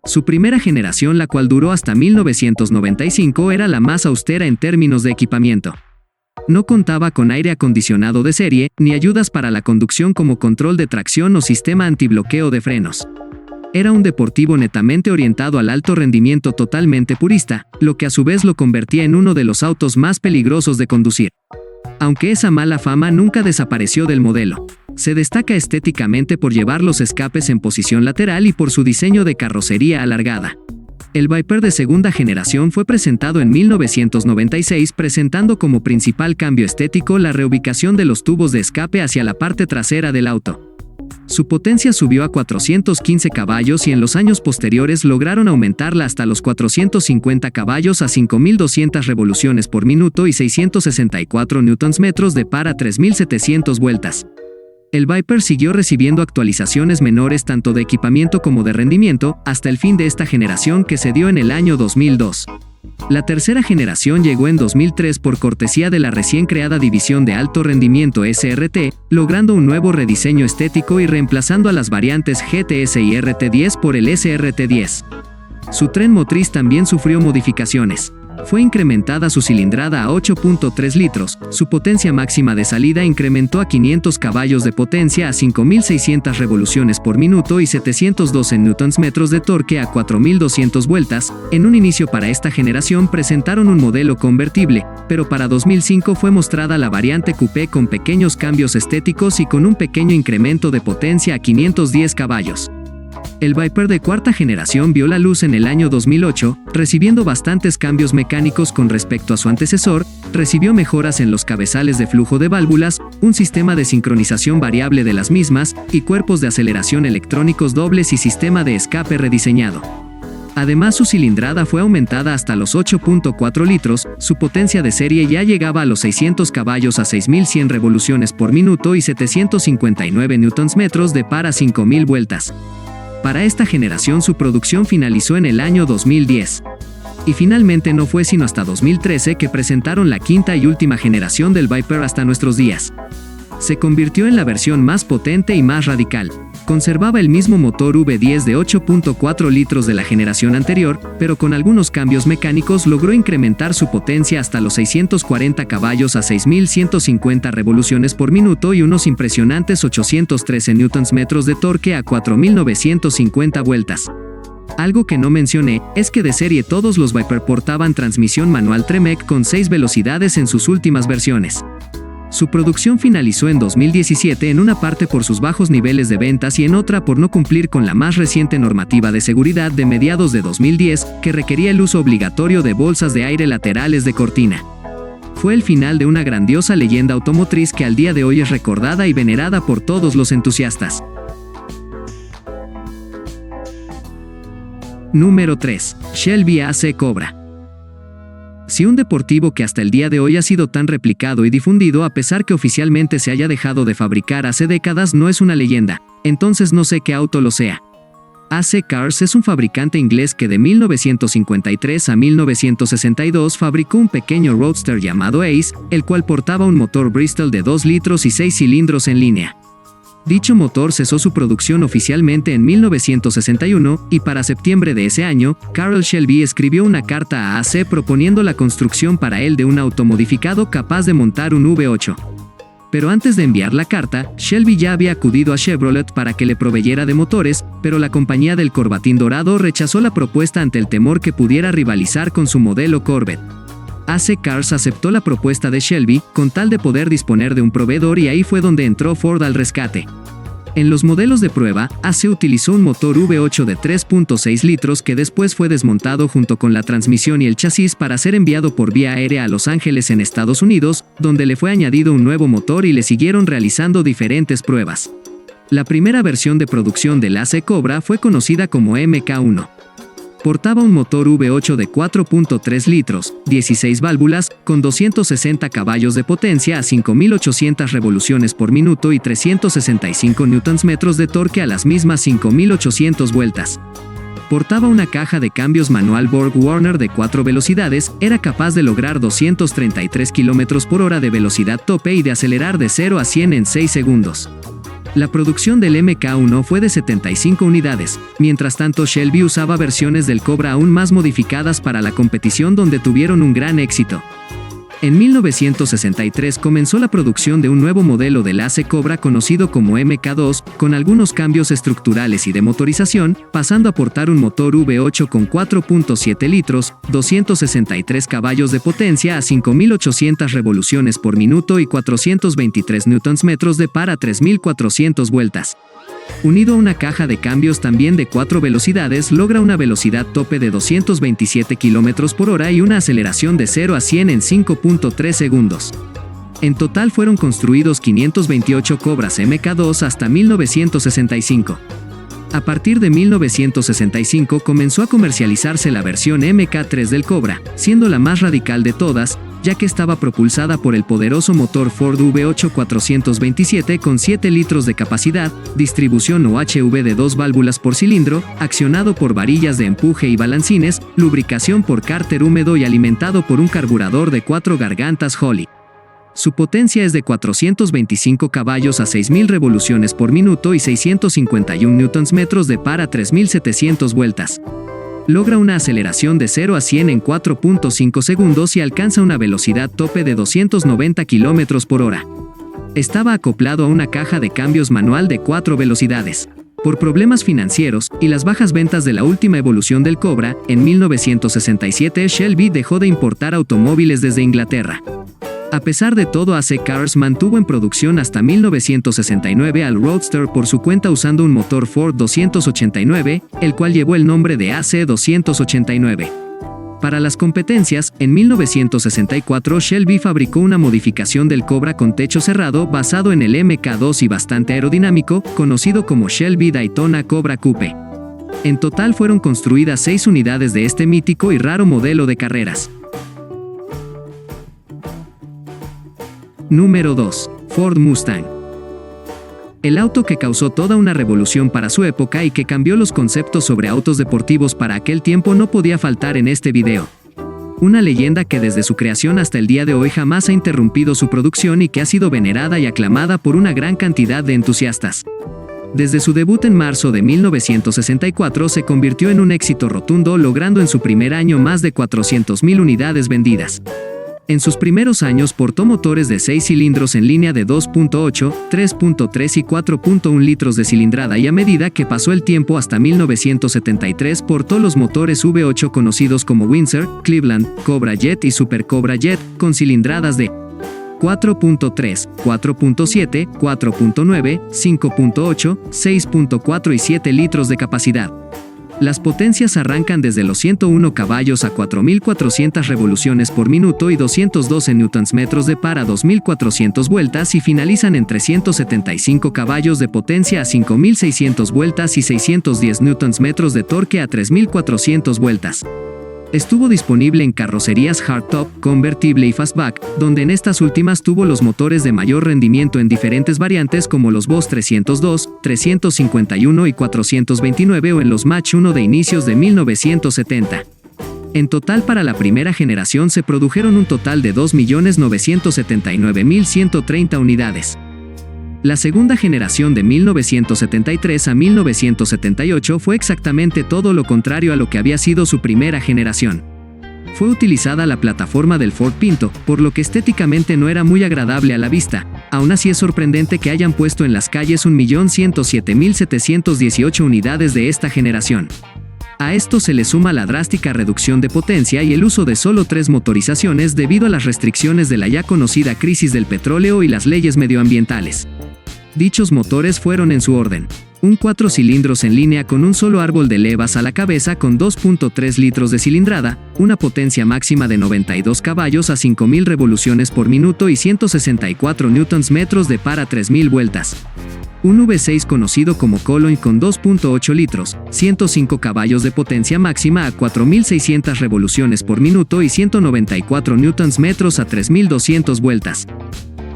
Su primera generación, la cual duró hasta 1995, era la más austera en términos de equipamiento. No contaba con aire acondicionado de serie, ni ayudas para la conducción como control de tracción o sistema antibloqueo de frenos. Era un deportivo netamente orientado al alto rendimiento, totalmente purista, lo que a su vez lo convertía en uno de los autos más peligrosos de conducir. Aunque esa mala fama nunca desapareció del modelo. Se destaca estéticamente por llevar los escapes en posición lateral y por su diseño de carrocería alargada. El Viper de segunda generación fue presentado en 1996, presentando como principal cambio estético la reubicación de los tubos de escape hacia la parte trasera del auto. Su potencia subió a 415 caballos y en los años posteriores lograron aumentarla hasta los 450 caballos a 5.200 revoluciones por minuto y 664 Nm de par a 3.700 vueltas. El Viper siguió recibiendo actualizaciones menores tanto de equipamiento como de rendimiento, hasta el fin de esta generación, que se dio en el año 2002. La tercera generación llegó en 2003 por cortesía de la recién creada división de alto rendimiento SRT, logrando un nuevo rediseño estético y reemplazando a las variantes GTS y RT10 por el SRT10. Su tren motriz también sufrió modificaciones. Fue incrementada su cilindrada a 8.3 litros, su potencia máxima de salida incrementó a 500 caballos de potencia a 5.600 revoluciones por minuto y 712 Nm de torque a 4.200 vueltas. En un inicio para esta generación presentaron un modelo convertible, pero para 2005 fue mostrada la variante coupé con pequeños cambios estéticos y con un pequeño incremento de potencia a 510 caballos. El Viper de cuarta generación vio la luz en el año 2008, recibiendo bastantes cambios mecánicos con respecto a su antecesor. Recibió mejoras en los cabezales de flujo de válvulas, un sistema de sincronización variable de las mismas, y cuerpos de aceleración electrónicos dobles y sistema de escape rediseñado. Además, su cilindrada fue aumentada hasta los 8.4 litros, su potencia de serie ya llegaba a los 600 caballos a 6.100 revoluciones por minuto y 759 Nm de par a 5.000 vueltas. Para esta generación su producción finalizó en el año 2010. Y finalmente no fue sino hasta 2013 que presentaron la quinta y última generación del Viper hasta nuestros días. Se convirtió en la versión más potente y más radical. Conservaba el mismo motor V10 de 8.4 litros de la generación anterior, pero con algunos cambios mecánicos logró incrementar su potencia hasta los 640 caballos a 6.150 revoluciones por minuto y unos impresionantes 813 Nm de torque a 4.950 vueltas. Algo que no mencioné es que de serie todos los Viper portaban transmisión manual Tremec con 6 velocidades en sus últimas versiones. Su producción finalizó en 2017, en una parte por sus bajos niveles de ventas y en otra por no cumplir con la más reciente normativa de seguridad de mediados de 2010, que requería el uso obligatorio de bolsas de aire laterales de cortina. Fue el final de una grandiosa leyenda automotriz que al día de hoy es recordada y venerada por todos los entusiastas. Número 3. Shelby AC Cobra. Si un deportivo que hasta el día de hoy ha sido tan replicado y difundido a pesar que oficialmente se haya dejado de fabricar hace décadas no es una leyenda, entonces no sé qué auto lo sea. AC Cars es un fabricante inglés que de 1953 a 1962 fabricó un pequeño roadster llamado Ace, el cual portaba un motor Bristol de 2 litros y 6 cilindros en línea. Dicho motor cesó su producción oficialmente en 1961 y para septiembre de ese año, Carroll Shelby escribió una carta a AC proponiendo la construcción para él de un auto modificado capaz de montar un V8. Pero antes de enviar la carta, Shelby ya había acudido a Chevrolet para que le proveyera de motores, pero la compañía del Corbatín dorado rechazó la propuesta ante el temor que pudiera rivalizar con su modelo Corvette. AC Cars aceptó la propuesta de Shelby, con tal de poder disponer de un proveedor, y ahí fue donde entró Ford al rescate. En los modelos de prueba, AC utilizó un motor V8 de 3.6 litros que después fue desmontado junto con la transmisión y el chasis para ser enviado por vía aérea a Los Ángeles en Estados Unidos, donde le fue añadido un nuevo motor y le siguieron realizando diferentes pruebas. La primera versión de producción del AC Cobra fue conocida como MK1. Portaba un motor V8 de 4.3 litros, 16 válvulas, con 260 caballos de potencia a 5.800 revoluciones por minuto y 365 Nm de torque a las mismas 5.800 vueltas. Portaba una caja de cambios manual Borg-Warner de 4 velocidades, era capaz de lograr 233 km por hora de velocidad tope y de acelerar de 0 a 100 en 6 segundos. La producción del MK1 fue de 75 unidades, mientras tanto Shelby usaba versiones del Cobra aún más modificadas para la competición, donde tuvieron un gran éxito. En 1963 comenzó la producción de un nuevo modelo del AC Cobra conocido como MK2, con algunos cambios estructurales y de motorización, pasando a portar un motor V8 con 4.7 litros, 263 caballos de potencia a 5.800 revoluciones por minuto y 423 Nm de par a 3.400 vueltas. Unido a una caja de cambios también de 4 velocidades, logra una velocidad tope de 227 km por hora y una aceleración de 0 a 100 en 5.3 segundos. En total fueron construidos 528 Cobras MK2 hasta 1965. A partir de 1965 comenzó a comercializarse la versión MK3 del Cobra, siendo la más radical de todas, ya que estaba propulsada por el poderoso motor Ford V8 427 con 7 litros de capacidad, distribución OHV de 2 válvulas por cilindro, accionado por varillas de empuje y balancines, lubricación por cárter húmedo y alimentado por un carburador de 4 gargantas Holley. Su potencia es de 425 caballos a 6.000 revoluciones por minuto y 651 Nm de par a 3.700 vueltas. Logra una aceleración de 0 a 100 en 4.5 segundos y alcanza una velocidad tope de 290 km por hora. Estaba acoplado a una caja de cambios manual de 4 velocidades. Por problemas financieros y las bajas ventas de la última evolución del Cobra, en 1967 Shelby dejó de importar automóviles desde Inglaterra. A pesar de todo, AC Cars mantuvo en producción hasta 1969 al Roadster por su cuenta usando un motor Ford 289, el cual llevó el nombre de AC 289. Para las competencias, en 1964 Shelby fabricó una modificación del Cobra con techo cerrado basado en el MK2 y bastante aerodinámico, conocido como Shelby Daytona Cobra Coupe. En total fueron construidas 6 unidades de este mítico y raro modelo de carreras. Número 2. Ford Mustang. El auto que causó toda una revolución para su época y que cambió los conceptos sobre autos deportivos para aquel tiempo no podía faltar en este video. Una leyenda que desde su creación hasta el día de hoy jamás ha interrumpido su producción y que ha sido venerada y aclamada por una gran cantidad de entusiastas. Desde su debut en marzo de 1964 se convirtió en un éxito rotundo, logrando en su primer año más de 400.000 unidades vendidas. En sus primeros años portó motores de 6 cilindros en línea de 2.8, 3.3 y 4.1 litros de cilindrada, y a medida que pasó el tiempo hasta 1973 portó los motores V8 conocidos como Windsor, Cleveland, Cobra Jet y Super Cobra Jet, con cilindradas de 4.3, 4.7, 4.9, 5.8, 6.4 y 7 litros de capacidad. Las potencias arrancan desde los 101 caballos a 4.400 revoluciones por minuto y 212 Nm de par a 2.400 vueltas y finalizan en 375 caballos de potencia a 5.600 vueltas y 610 Nm de torque a 3.400 vueltas. Estuvo disponible en carrocerías hardtop, convertible y fastback, donde en estas últimas tuvo los motores de mayor rendimiento en diferentes variantes como los Boss 302, 351 y 429 o en los Mach 1 de inicios de 1970. En total, para la primera generación se produjeron un total de 2.979.130 unidades. La segunda generación de 1973 a 1978 fue exactamente todo lo contrario a lo que había sido su primera generación. Fue utilizada la plataforma del Ford Pinto, por lo que estéticamente no era muy agradable a la vista. Aún así es sorprendente que hayan puesto en las calles 1.107.718 unidades de esta generación. A esto se le suma la drástica reducción de potencia y el uso de solo 3 motorizaciones debido a las restricciones de la ya conocida crisis del petróleo y las leyes medioambientales. Dichos motores fueron en su orden: un 4 cilindros en línea con un solo árbol de levas a la cabeza con 2.3 litros de cilindrada, una potencia máxima de 92 caballos a 5.000 revoluciones por minuto y 164 Nm de par a 3.000 vueltas. Un V6 conocido como Colloy con 2.8 litros, 105 caballos de potencia máxima a 4.600 revoluciones por minuto y 194 Nm a 3.200 vueltas.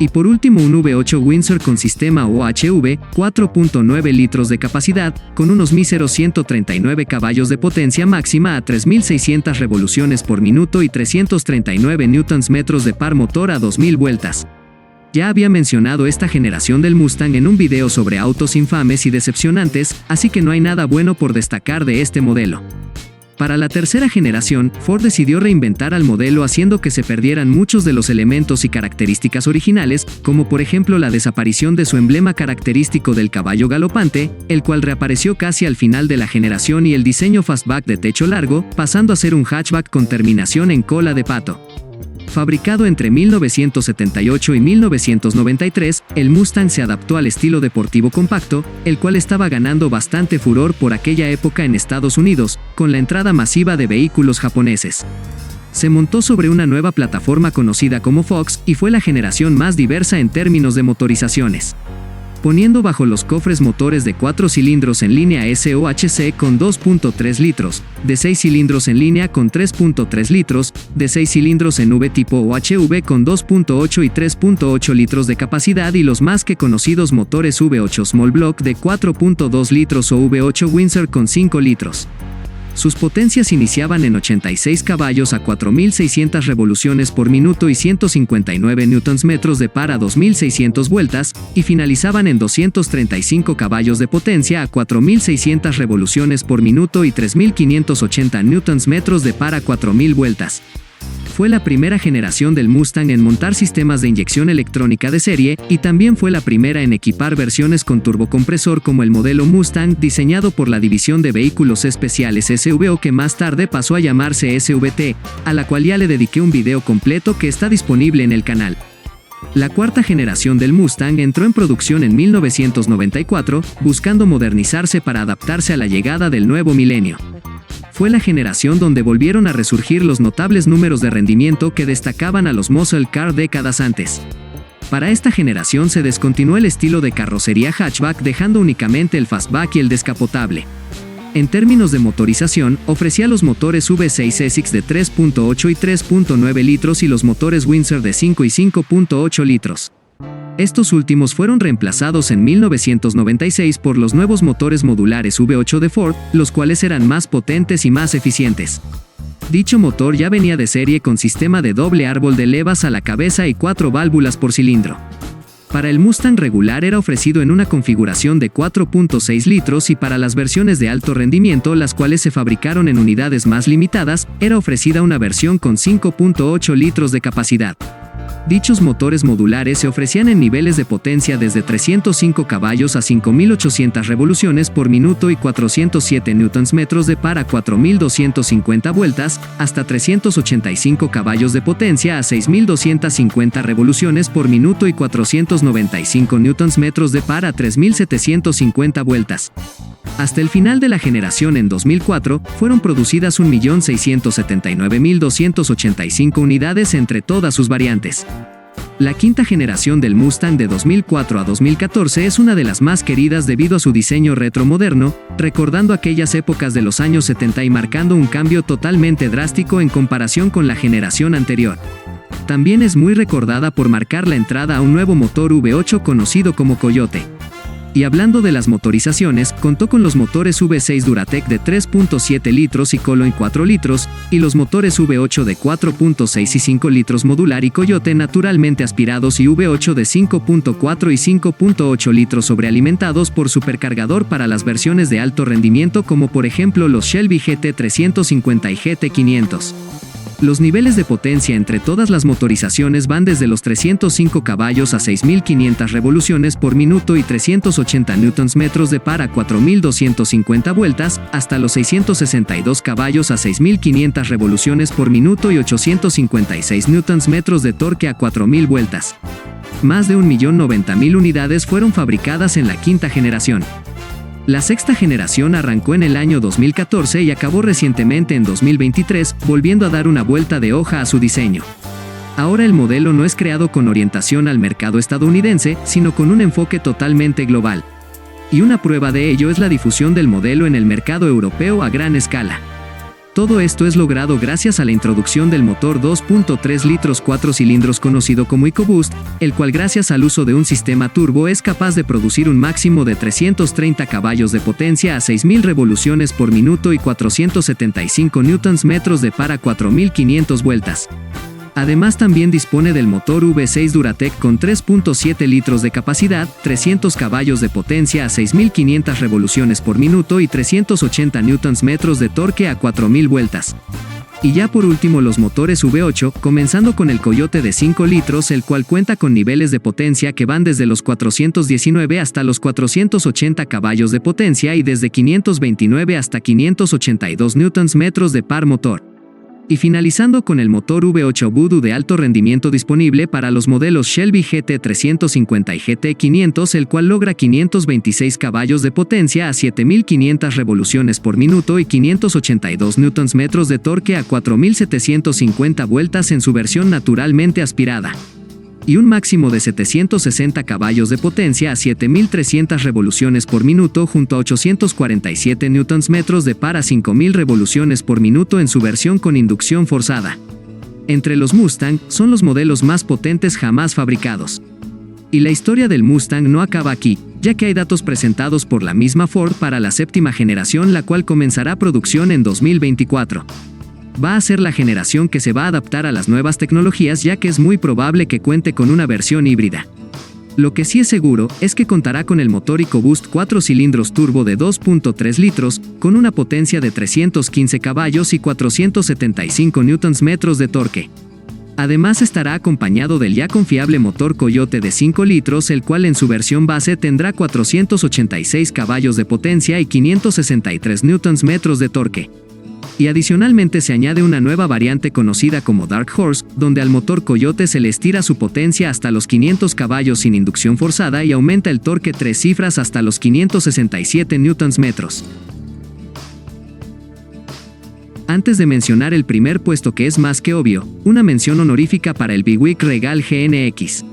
Y por último un V8 Windsor con sistema OHV, 4.9 litros de capacidad, con unos míseros 139 caballos de potencia máxima a 3.600 revoluciones por minuto y 339 Nm de par motor a 2.000 vueltas. Ya había mencionado esta generación del Mustang en un video sobre autos infames y decepcionantes, así que no hay nada bueno por destacar de este modelo. Para la tercera generación, Ford decidió reinventar al modelo haciendo que se perdieran muchos de los elementos y características originales, como por ejemplo la desaparición de su emblema característico del caballo galopante, el cual reapareció casi al final de la generación, y el diseño fastback de techo largo, pasando a ser un hatchback con terminación en cola de pato. Fabricado entre 1978 y 1993, el Mustang se adaptó al estilo deportivo compacto, el cual estaba ganando bastante furor por aquella época en Estados Unidos, con la entrada masiva de vehículos japoneses. Se montó sobre una nueva plataforma conocida como Fox y fue la generación más diversa en términos de motorizaciones, poniendo bajo los cofres motores de 4 cilindros en línea SOHC con 2.3 litros, de 6 cilindros en línea con 3.3 litros, de 6 cilindros en V tipo OHV con 2.8 y 3.8 litros de capacidad, y los más que conocidos motores V8 Small Block de 4.2 litros o V8 Windsor con 5 litros. Sus potencias iniciaban en 86 caballos a 4.600 revoluciones por minuto y 159 Nm de par a 2.600 vueltas, y finalizaban en 235 caballos de potencia a 4.600 revoluciones por minuto y 3.580 Nm de par a 4.000 vueltas. Fue la primera generación del Mustang en montar sistemas de inyección electrónica de serie, y también fue la primera en equipar versiones con turbocompresor como el modelo Mustang diseñado por la división de vehículos especiales SVO, que más tarde pasó a llamarse SVT, a la cual ya le dediqué un video completo que está disponible en el canal. La cuarta generación del Mustang entró en producción en 1994, buscando modernizarse para adaptarse a la llegada del nuevo milenio. Fue la generación donde volvieron a resurgir los notables números de rendimiento que destacaban a los muscle car décadas antes. Para esta generación se descontinuó el estilo de carrocería hatchback, dejando únicamente el fastback y el descapotable. En términos de motorización, ofrecía los motores V6 Essex de 3.8 y 3.9 litros y los motores Windsor de 5 y 5.8 litros. Estos últimos fueron reemplazados en 1996 por los nuevos motores modulares V8 de Ford, los cuales eran más potentes y más eficientes. Dicho motor ya venía de serie con sistema de doble árbol de levas a la cabeza y 4 válvulas por cilindro. Para el Mustang regular era ofrecido en una configuración de 4.6 litros, y para las versiones de alto rendimiento, las cuales se fabricaron en unidades más limitadas, era ofrecida una versión con 5.8 litros de capacidad. Dichos motores modulares se ofrecían en niveles de potencia desde 305 caballos a 5.800 revoluciones por minuto y 407 Nm de par a 4.250 vueltas, hasta 385 caballos de potencia a 6.250 revoluciones por minuto y 495 Nm de par a 3.750 vueltas. Hasta el final de la generación en 2004, fueron producidas 1.679.285 unidades entre todas sus variantes. La quinta generación del Mustang de 2004 a 2014 es una de las más queridas debido a su diseño retromoderno, recordando aquellas épocas de los años 70 y marcando un cambio totalmente drástico en comparación con la generación anterior. También es muy recordada por marcar la entrada a un nuevo motor V8 conocido como Coyote. Y hablando de las motorizaciones, contó con los motores V6 Duratec de 3.7 litros y Colloin 4 litros, y los motores V8 de 4.6 y 5 litros modular y Coyote naturalmente aspirados y V8 de 5.4 y 5.8 litros sobrealimentados por supercargador para las versiones de alto rendimiento como por ejemplo los Shelby GT350 y GT500. Los niveles de potencia entre todas las motorizaciones van desde los 305 caballos a 6.500 revoluciones por minuto y 380 Nm de par a 4.250 vueltas, hasta los 662 caballos a 6.500 revoluciones por minuto y 856 Nm de torque a 4.000 vueltas. Más de 1.090.000 unidades fueron fabricadas en la quinta generación. La sexta generación arrancó en el año 2014 y acabó recientemente en 2023, volviendo a dar una vuelta de hoja a su diseño. Ahora el modelo no es creado con orientación al mercado estadounidense, sino con un enfoque totalmente global. Y una prueba de ello es la difusión del modelo en el mercado europeo a gran escala. Todo esto es logrado gracias a la introducción del motor 2.3 litros 4 cilindros conocido como EcoBoost, el cual gracias al uso de un sistema turbo es capaz de producir un máximo de 330 caballos de potencia a 6.000 revoluciones por minuto y 475 Nm de par a 4.500 vueltas. Además también dispone del motor V6 Duratec con 3.7 litros de capacidad, 300 caballos de potencia a 6.500 revoluciones por minuto y 380 Nm de torque a 4.000 vueltas. Y ya por último los motores V8, comenzando con el Coyote de 5 litros, el cual cuenta con niveles de potencia que van desde los 419 hasta los 480 caballos de potencia y desde 529 hasta 582 Nm de par motor. Y finalizando con el motor V8 Voodoo de alto rendimiento disponible para los modelos Shelby GT350 y GT500, el cual logra 526 caballos de potencia a 7.500 revoluciones por minuto y 582 Nm de torque a 4.750 vueltas en su versión naturalmente aspirada. Y un máximo de 760 caballos de potencia a 7.300 revoluciones por minuto junto a 847 Nm de par a 5.000 revoluciones por minuto en su versión con inducción forzada. Entre los Mustang, son los modelos más potentes jamás fabricados. Y la historia del Mustang no acaba aquí, ya que hay datos presentados por la misma Ford para la séptima generación, la cual comenzará producción en 2024. Va a ser la generación que se va a adaptar a las nuevas tecnologías, ya que es muy probable que cuente con una versión híbrida. Lo que sí es seguro es que contará con el motor EcoBoost 4 cilindros turbo de 2.3 litros, con una potencia de 315 caballos y 475 Nm de torque. Además estará acompañado del ya confiable motor Coyote de 5 litros, el cual en su versión base tendrá 486 caballos de potencia y 563 Nm de torque. Y adicionalmente se añade una nueva variante conocida como Dark Horse, donde al motor Coyote se le estira su potencia hasta los 500 caballos sin inducción forzada y aumenta el torque 3 cifras hasta los 567 Nm. Antes de mencionar el primer puesto, que es más que obvio, una mención honorífica para el Buick Regal GNX.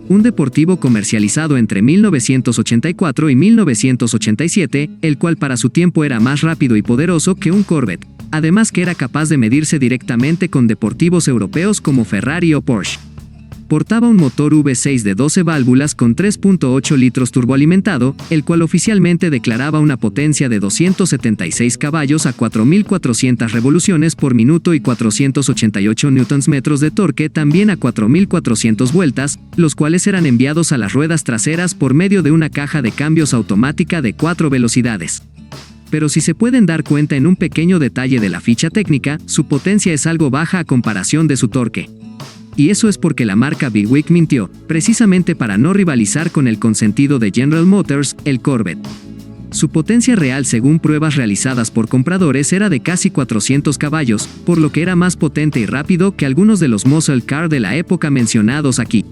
Un deportivo comercializado entre 1984 y 1987, el cual para su tiempo era más rápido y poderoso que un Corvette, además que era capaz de medirse directamente con deportivos europeos como Ferrari o Porsche. Portaba un motor V6 de 12 válvulas con 3.8 litros turboalimentado, el cual oficialmente declaraba una potencia de 276 caballos a 4.400 revoluciones por minuto y 488 Nm de torque también a 4.400 vueltas, los cuales eran enviados a las ruedas traseras por medio de una caja de cambios automática de 4 velocidades. Pero si se pueden dar cuenta en un pequeño detalle de la ficha técnica, su potencia es algo baja a comparación de su torque. Y eso es porque la marca Buick mintió, precisamente para no rivalizar con el consentido de General Motors, el Corvette. Su potencia real, según pruebas realizadas por compradores, era de casi 400 caballos, por lo que era más potente y rápido que algunos de los muscle car de la época mencionados aquí.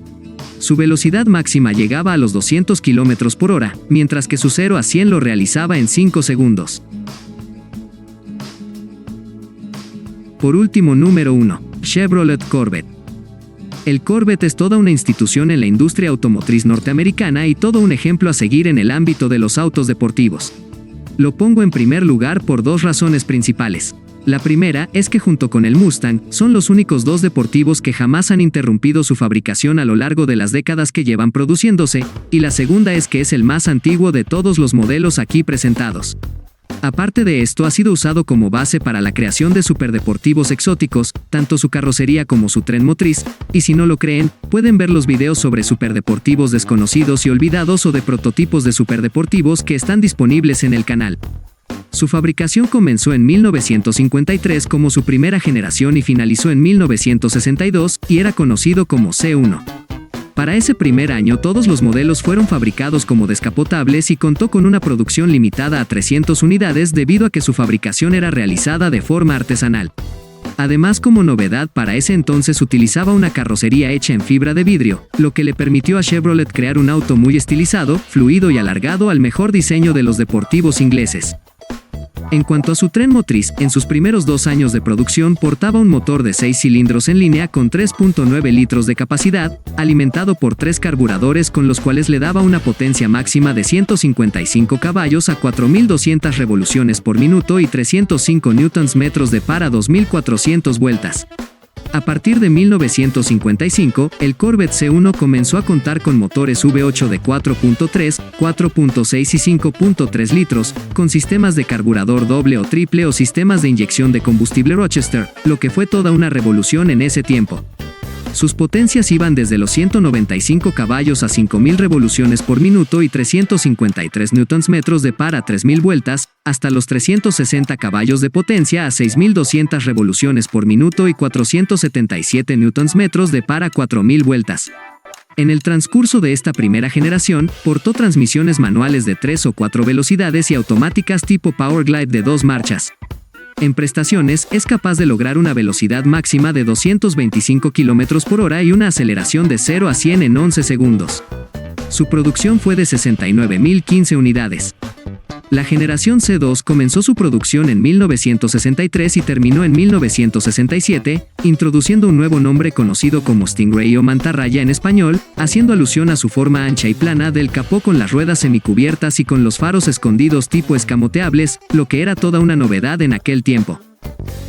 Su velocidad máxima llegaba a los 200 km por hora, mientras que su 0 a 100 lo realizaba en 5 segundos. Por último, número 1. Chevrolet Corvette. El Corvette es toda una institución en la industria automotriz norteamericana y todo un ejemplo a seguir en el ámbito de los autos deportivos. Lo pongo en primer lugar por dos razones principales. La primera es que junto con el Mustang, son los únicos dos deportivos que jamás han interrumpido su fabricación a lo largo de las décadas que llevan produciéndose, y la segunda es que es el más antiguo de todos los modelos aquí presentados. Aparte de esto, ha sido usado como base para la creación de superdeportivos exóticos, tanto su carrocería como su tren motriz, y si no lo creen, pueden ver los videos sobre superdeportivos desconocidos y olvidados o de prototipos de superdeportivos que están disponibles en el canal. Su fabricación comenzó en 1953 como su primera generación y finalizó en 1962 y era conocido como C1. Para ese primer año todos los modelos fueron fabricados como descapotables y contó con una producción limitada a 300 unidades debido a que su fabricación era realizada de forma artesanal. Además, como novedad para ese entonces utilizaba una carrocería hecha en fibra de vidrio, lo que le permitió a Chevrolet crear un auto muy estilizado, fluido y alargado al mejor diseño de los deportivos ingleses. En cuanto a su tren motriz, en sus primeros 2 años de producción portaba un motor de 6 cilindros en línea con 3.9 litros de capacidad, alimentado por 3 carburadores con los cuales le daba una potencia máxima de 155 caballos a 4.200 revoluciones por minuto y 305 Nm de par a 2.400 vueltas. A partir de 1955, el Corvette C1 comenzó a contar con motores V8 de 4.3, 4.6 y 5.3 litros, con sistemas de carburador doble o triple o sistemas de inyección de combustible Rochester, lo que fue toda una revolución en ese tiempo. Sus potencias iban desde los 195 caballos a 5.000 revoluciones por minuto y 353 Nm de par a 3.000 vueltas, hasta los 360 caballos de potencia a 6.200 revoluciones por minuto y 477 Nm de par a 4.000 vueltas. En el transcurso de esta primera generación, portó transmisiones manuales de 3 o 4 velocidades y automáticas tipo Power Glide de 2 marchas. En prestaciones, es capaz de lograr una velocidad máxima de 225 km por hora y una aceleración de 0 a 100 en 11 segundos. Su producción fue de 69.015 unidades. La generación C2 comenzó su producción en 1963 y terminó en 1967, introduciendo un nuevo nombre conocido como Stingray o mantarraya en español, haciendo alusión a su forma ancha y plana del capó con las ruedas semicubiertas y con los faros escondidos tipo escamoteables, lo que era toda una novedad en aquel tiempo.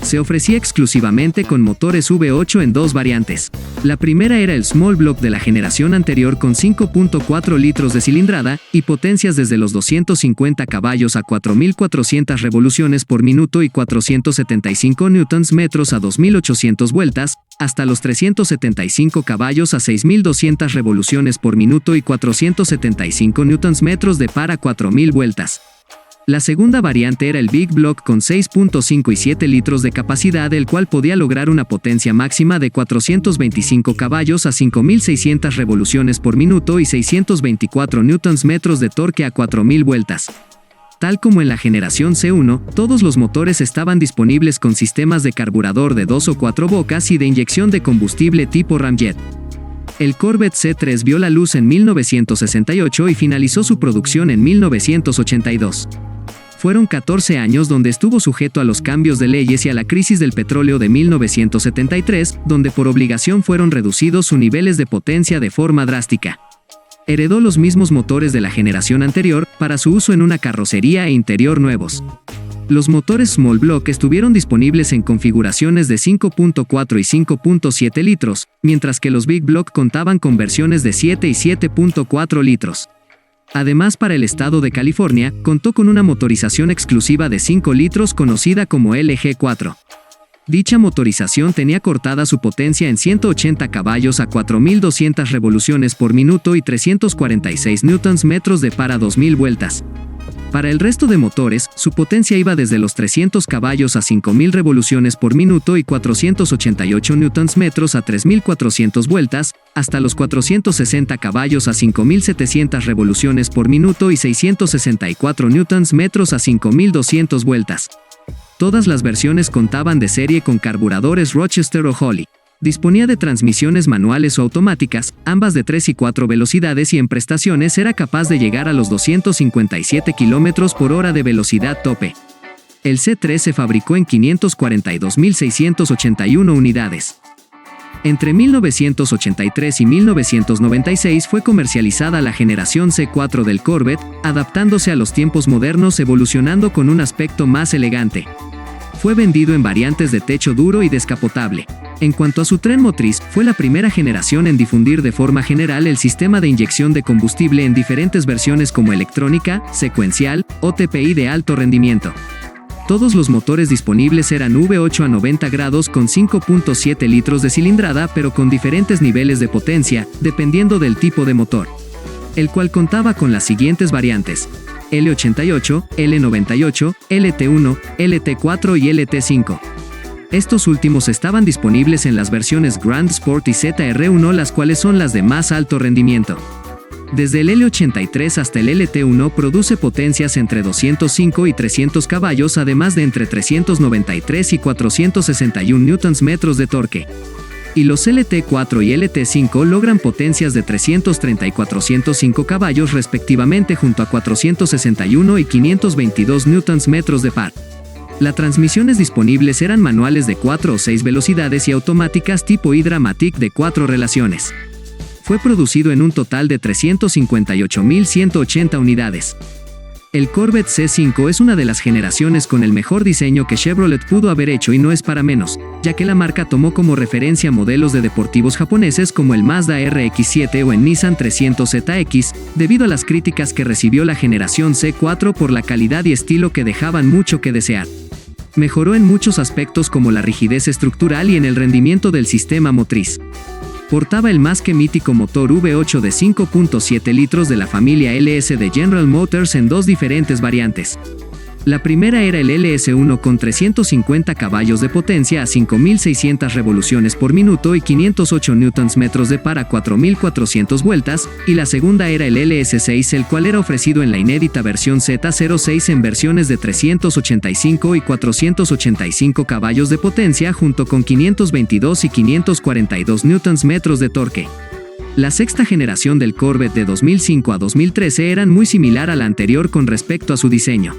Se ofrecía exclusivamente con motores V8 en 2 variantes. La primera era el Small Block de la generación anterior con 5.4 litros de cilindrada y potencias desde los 250 caballos a 4.400 revoluciones por minuto y 475 Nm a 2.800 vueltas, hasta los 375 caballos a 6.200 revoluciones por minuto y 475 Nm de par a 4.000 vueltas. La segunda variante era el Big Block con 6.5 y 7 litros de capacidad, el cual podía lograr una potencia máxima de 425 caballos a 5.600 revoluciones por minuto y 624 Nm de torque a 4.000 vueltas. Tal como en la generación C1, todos los motores estaban disponibles con sistemas de carburador de 2 o 4 bocas y de inyección de combustible tipo Ramjet. El Corvette C3 vio la luz en 1968 y finalizó su producción en 1982. Fueron 14 años donde estuvo sujeto a los cambios de leyes y a la crisis del petróleo de 1973, donde por obligación fueron reducidos sus niveles de potencia de forma drástica. Heredó los mismos motores de la generación anterior, para su uso en una carrocería e interior nuevos. Los motores Small Block estuvieron disponibles en configuraciones de 5.4 y 5.7 litros, mientras que los Big Block contaban con versiones de 7 y 7.4 litros. Además, para el estado de California, contó con una motorización exclusiva de 5 litros conocida como LG4. Dicha motorización tenía cortada su potencia en 180 caballos a 4.200 revoluciones por minuto y 346 Nm de par a 2.000 vueltas. Para el resto de motores, su potencia iba desde los 300 caballos a 5.000 revoluciones por minuto y 488 Nm a 3.400 vueltas, hasta los 460 caballos a 5.700 revoluciones por minuto y 664 Nm a 5.200 vueltas. Todas las versiones contaban de serie con carburadores Rochester o Holley. Disponía de transmisiones manuales o automáticas, ambas de 3 y 4 velocidades, y en prestaciones era capaz de llegar a los 257 km por hora de velocidad tope. El C3 se fabricó en 542.681 unidades. Entre 1983 y 1996 fue comercializada la generación C4 del Corvette, adaptándose a los tiempos modernos, evolucionando con un aspecto más elegante. Fue vendido en variantes de techo duro y descapotable. En cuanto a su tren motriz, fue la primera generación en difundir de forma general el sistema de inyección de combustible en diferentes versiones como electrónica, secuencial o TPI de alto rendimiento. Todos los motores disponibles eran V8 a 90 grados con 5.7 litros de cilindrada, pero con diferentes niveles de potencia, dependiendo del tipo de motor, el cual contaba con las siguientes variantes: L88, L98, LT1, LT4 y LT5. Estos últimos estaban disponibles en las versiones Grand Sport y ZR1, las cuales son las de más alto rendimiento. Desde el L83 hasta el LT1 produce potencias entre 205 y 300 caballos, además de entre 393 y 461 Nm de torque. Y los LT4 y LT5 logran potencias de 330 y 405 caballos respectivamente, junto a 461 y 522 Nm de par. Las transmisiones disponibles eran manuales de 4 o 6 velocidades y automáticas tipo Hydramatic de 4 relaciones. Fue producido en un total de 358.180 unidades. El Corvette C5 es una de las generaciones con el mejor diseño que Chevrolet pudo haber hecho, y no es para menos, ya que la marca tomó como referencia modelos de deportivos japoneses como el Mazda RX-7 o el Nissan 300ZX, debido a las críticas que recibió la generación C4 por la calidad y estilo que dejaban mucho que desear. Mejoró en muchos aspectos como la rigidez estructural y en el rendimiento del sistema motriz. Portaba el más que mítico motor V8 de 5.7 litros de la familia LS de General Motors en dos diferentes variantes. La primera era el LS1 con 350 caballos de potencia a 5.600 revoluciones por minuto y 508 Nm de par a 4.400 vueltas, y la segunda era el LS6, el cual era ofrecido en la inédita versión Z06 en versiones de 385 y 485 caballos de potencia, junto con 522 y 542 Nm de torque. La sexta generación del Corvette de 2005 a 2013 eran muy similar a la anterior con respecto a su diseño.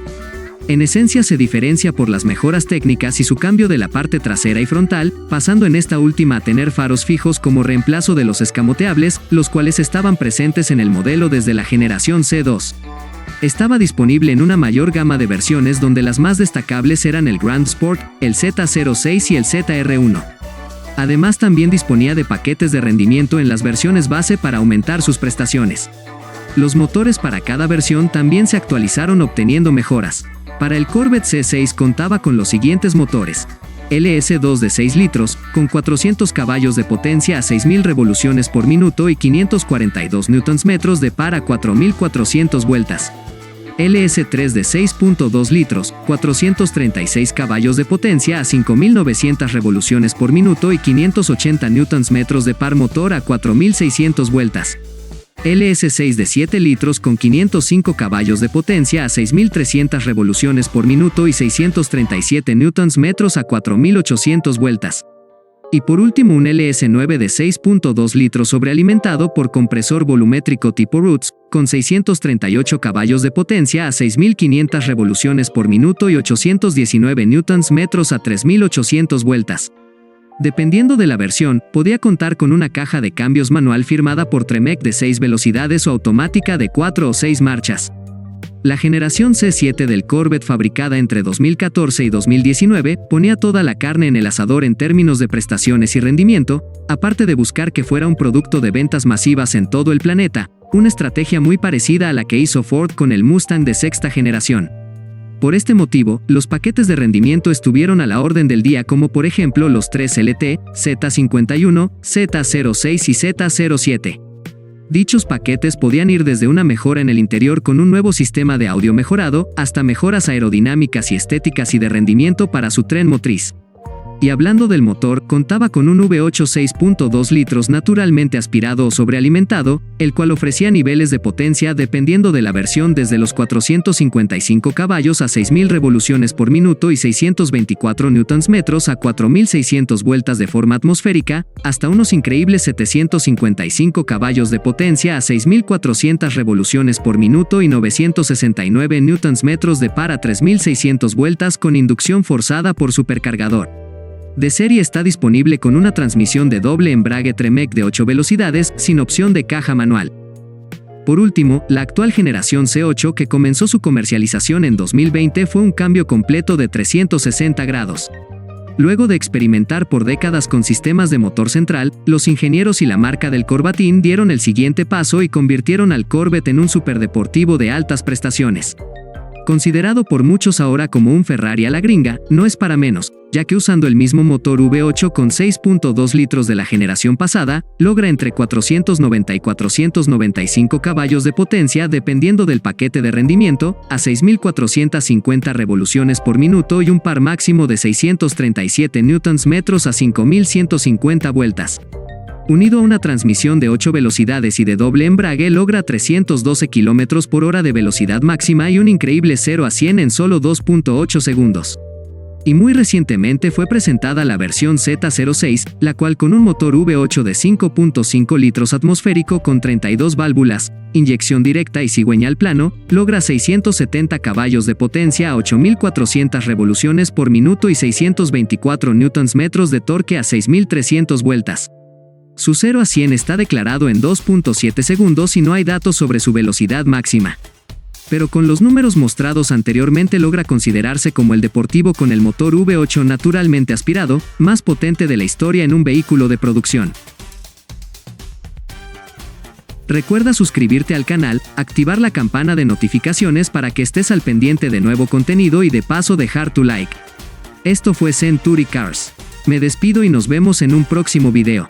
En esencia se diferencia por las mejoras técnicas y su cambio de la parte trasera y frontal, pasando en esta última a tener faros fijos como reemplazo de los escamoteables, los cuales estaban presentes en el modelo desde la generación C2. Estaba disponible en una mayor gama de versiones, donde las más destacables eran el Grand Sport, el Z06 y el ZR1. Además, también disponía de paquetes de rendimiento en las versiones base para aumentar sus prestaciones. Los motores para cada versión también se actualizaron, obteniendo mejoras. Para el Corvette C6 contaba con los siguientes motores: LS2 de 6 litros, con 400 caballos de potencia a 6.000 revoluciones por minuto y 542 Nm de par a 4.400 vueltas. LS3 de 6.2 litros, 436 caballos de potencia a 5.900 revoluciones por minuto y 580 Nm de par motor a 4.600 vueltas. LS6 de 7 litros con 505 caballos de potencia a 6.300 revoluciones por minuto y 637 Nm a 4.800 vueltas. Y por último, un LS9 de 6.2 litros sobrealimentado por compresor volumétrico tipo Roots, con 638 caballos de potencia a 6.500 revoluciones por minuto y 819 Nm a 3.800 vueltas. Dependiendo de la versión, podía contar con una caja de cambios manual firmada por Tremec de 6 velocidades o automática de 4 o 6 marchas. La generación C7 del Corvette, fabricada entre 2014 y 2019, ponía toda la carne en el asador en términos de prestaciones y rendimiento, aparte de buscar que fuera un producto de ventas masivas en todo el planeta, una estrategia muy parecida a la que hizo Ford con el Mustang de sexta generación. Por este motivo, los paquetes de rendimiento estuvieron a la orden del día, como por ejemplo los 3LT, Z51, Z06 y Z07. Dichos paquetes podían ir desde una mejora en el interior con un nuevo sistema de audio mejorado, hasta mejoras aerodinámicas y estéticas y de rendimiento para su tren motriz. Y hablando del motor, contaba con un V8 6.2 litros naturalmente aspirado o sobrealimentado, el cual ofrecía niveles de potencia dependiendo de la versión desde los 455 caballos a 6.000 revoluciones por minuto y 624 Nm a 4.600 vueltas de forma atmosférica, hasta unos increíbles 755 caballos de potencia a 6.400 revoluciones por minuto y 969 Nm de par a 3.600 vueltas con inducción forzada por supercargador. De serie está disponible con una transmisión de doble embrague Tremec de 8 velocidades, sin opción de caja manual. Por último, la actual generación C8 que comenzó su comercialización en 2020 fue un cambio completo de 360 grados. Luego de experimentar por décadas con sistemas de motor central, los ingenieros y la marca del Corbatín dieron el siguiente paso y convirtieron al Corvette en un superdeportivo de altas prestaciones. Considerado por muchos ahora como un Ferrari a la gringa, no es para menos, ya que usando el mismo motor V8 con 6.2 litros de la generación pasada, logra entre 490 y 495 caballos de potencia dependiendo del paquete de rendimiento, a 6.450 revoluciones por minuto y un par máximo de 637 Nm a 5.150 vueltas. Unido a una transmisión de 8 velocidades y de doble embrague, logra 312 km por hora de velocidad máxima y un increíble 0 a 100 en solo 2.8 segundos. Y muy recientemente fue presentada la versión Z06, la cual con un motor V8 de 5.5 litros atmosférico con 32 válvulas, inyección directa y cigüeñal plano, logra 670 caballos de potencia a 8.400 revoluciones por minuto y 624 Nm de torque a 6.300 vueltas. Su 0 a 100 está declarado en 2.7 segundos y no hay datos sobre su velocidad máxima. Pero con los números mostrados anteriormente logra considerarse como el deportivo con el motor V8 naturalmente aspirado, más potente de la historia en un vehículo de producción. Recuerda suscribirte al canal, activar la campana de notificaciones para que estés al pendiente de nuevo contenido y de paso dejar tu like. Esto fue Century Cars. Me despido y nos vemos en un próximo video.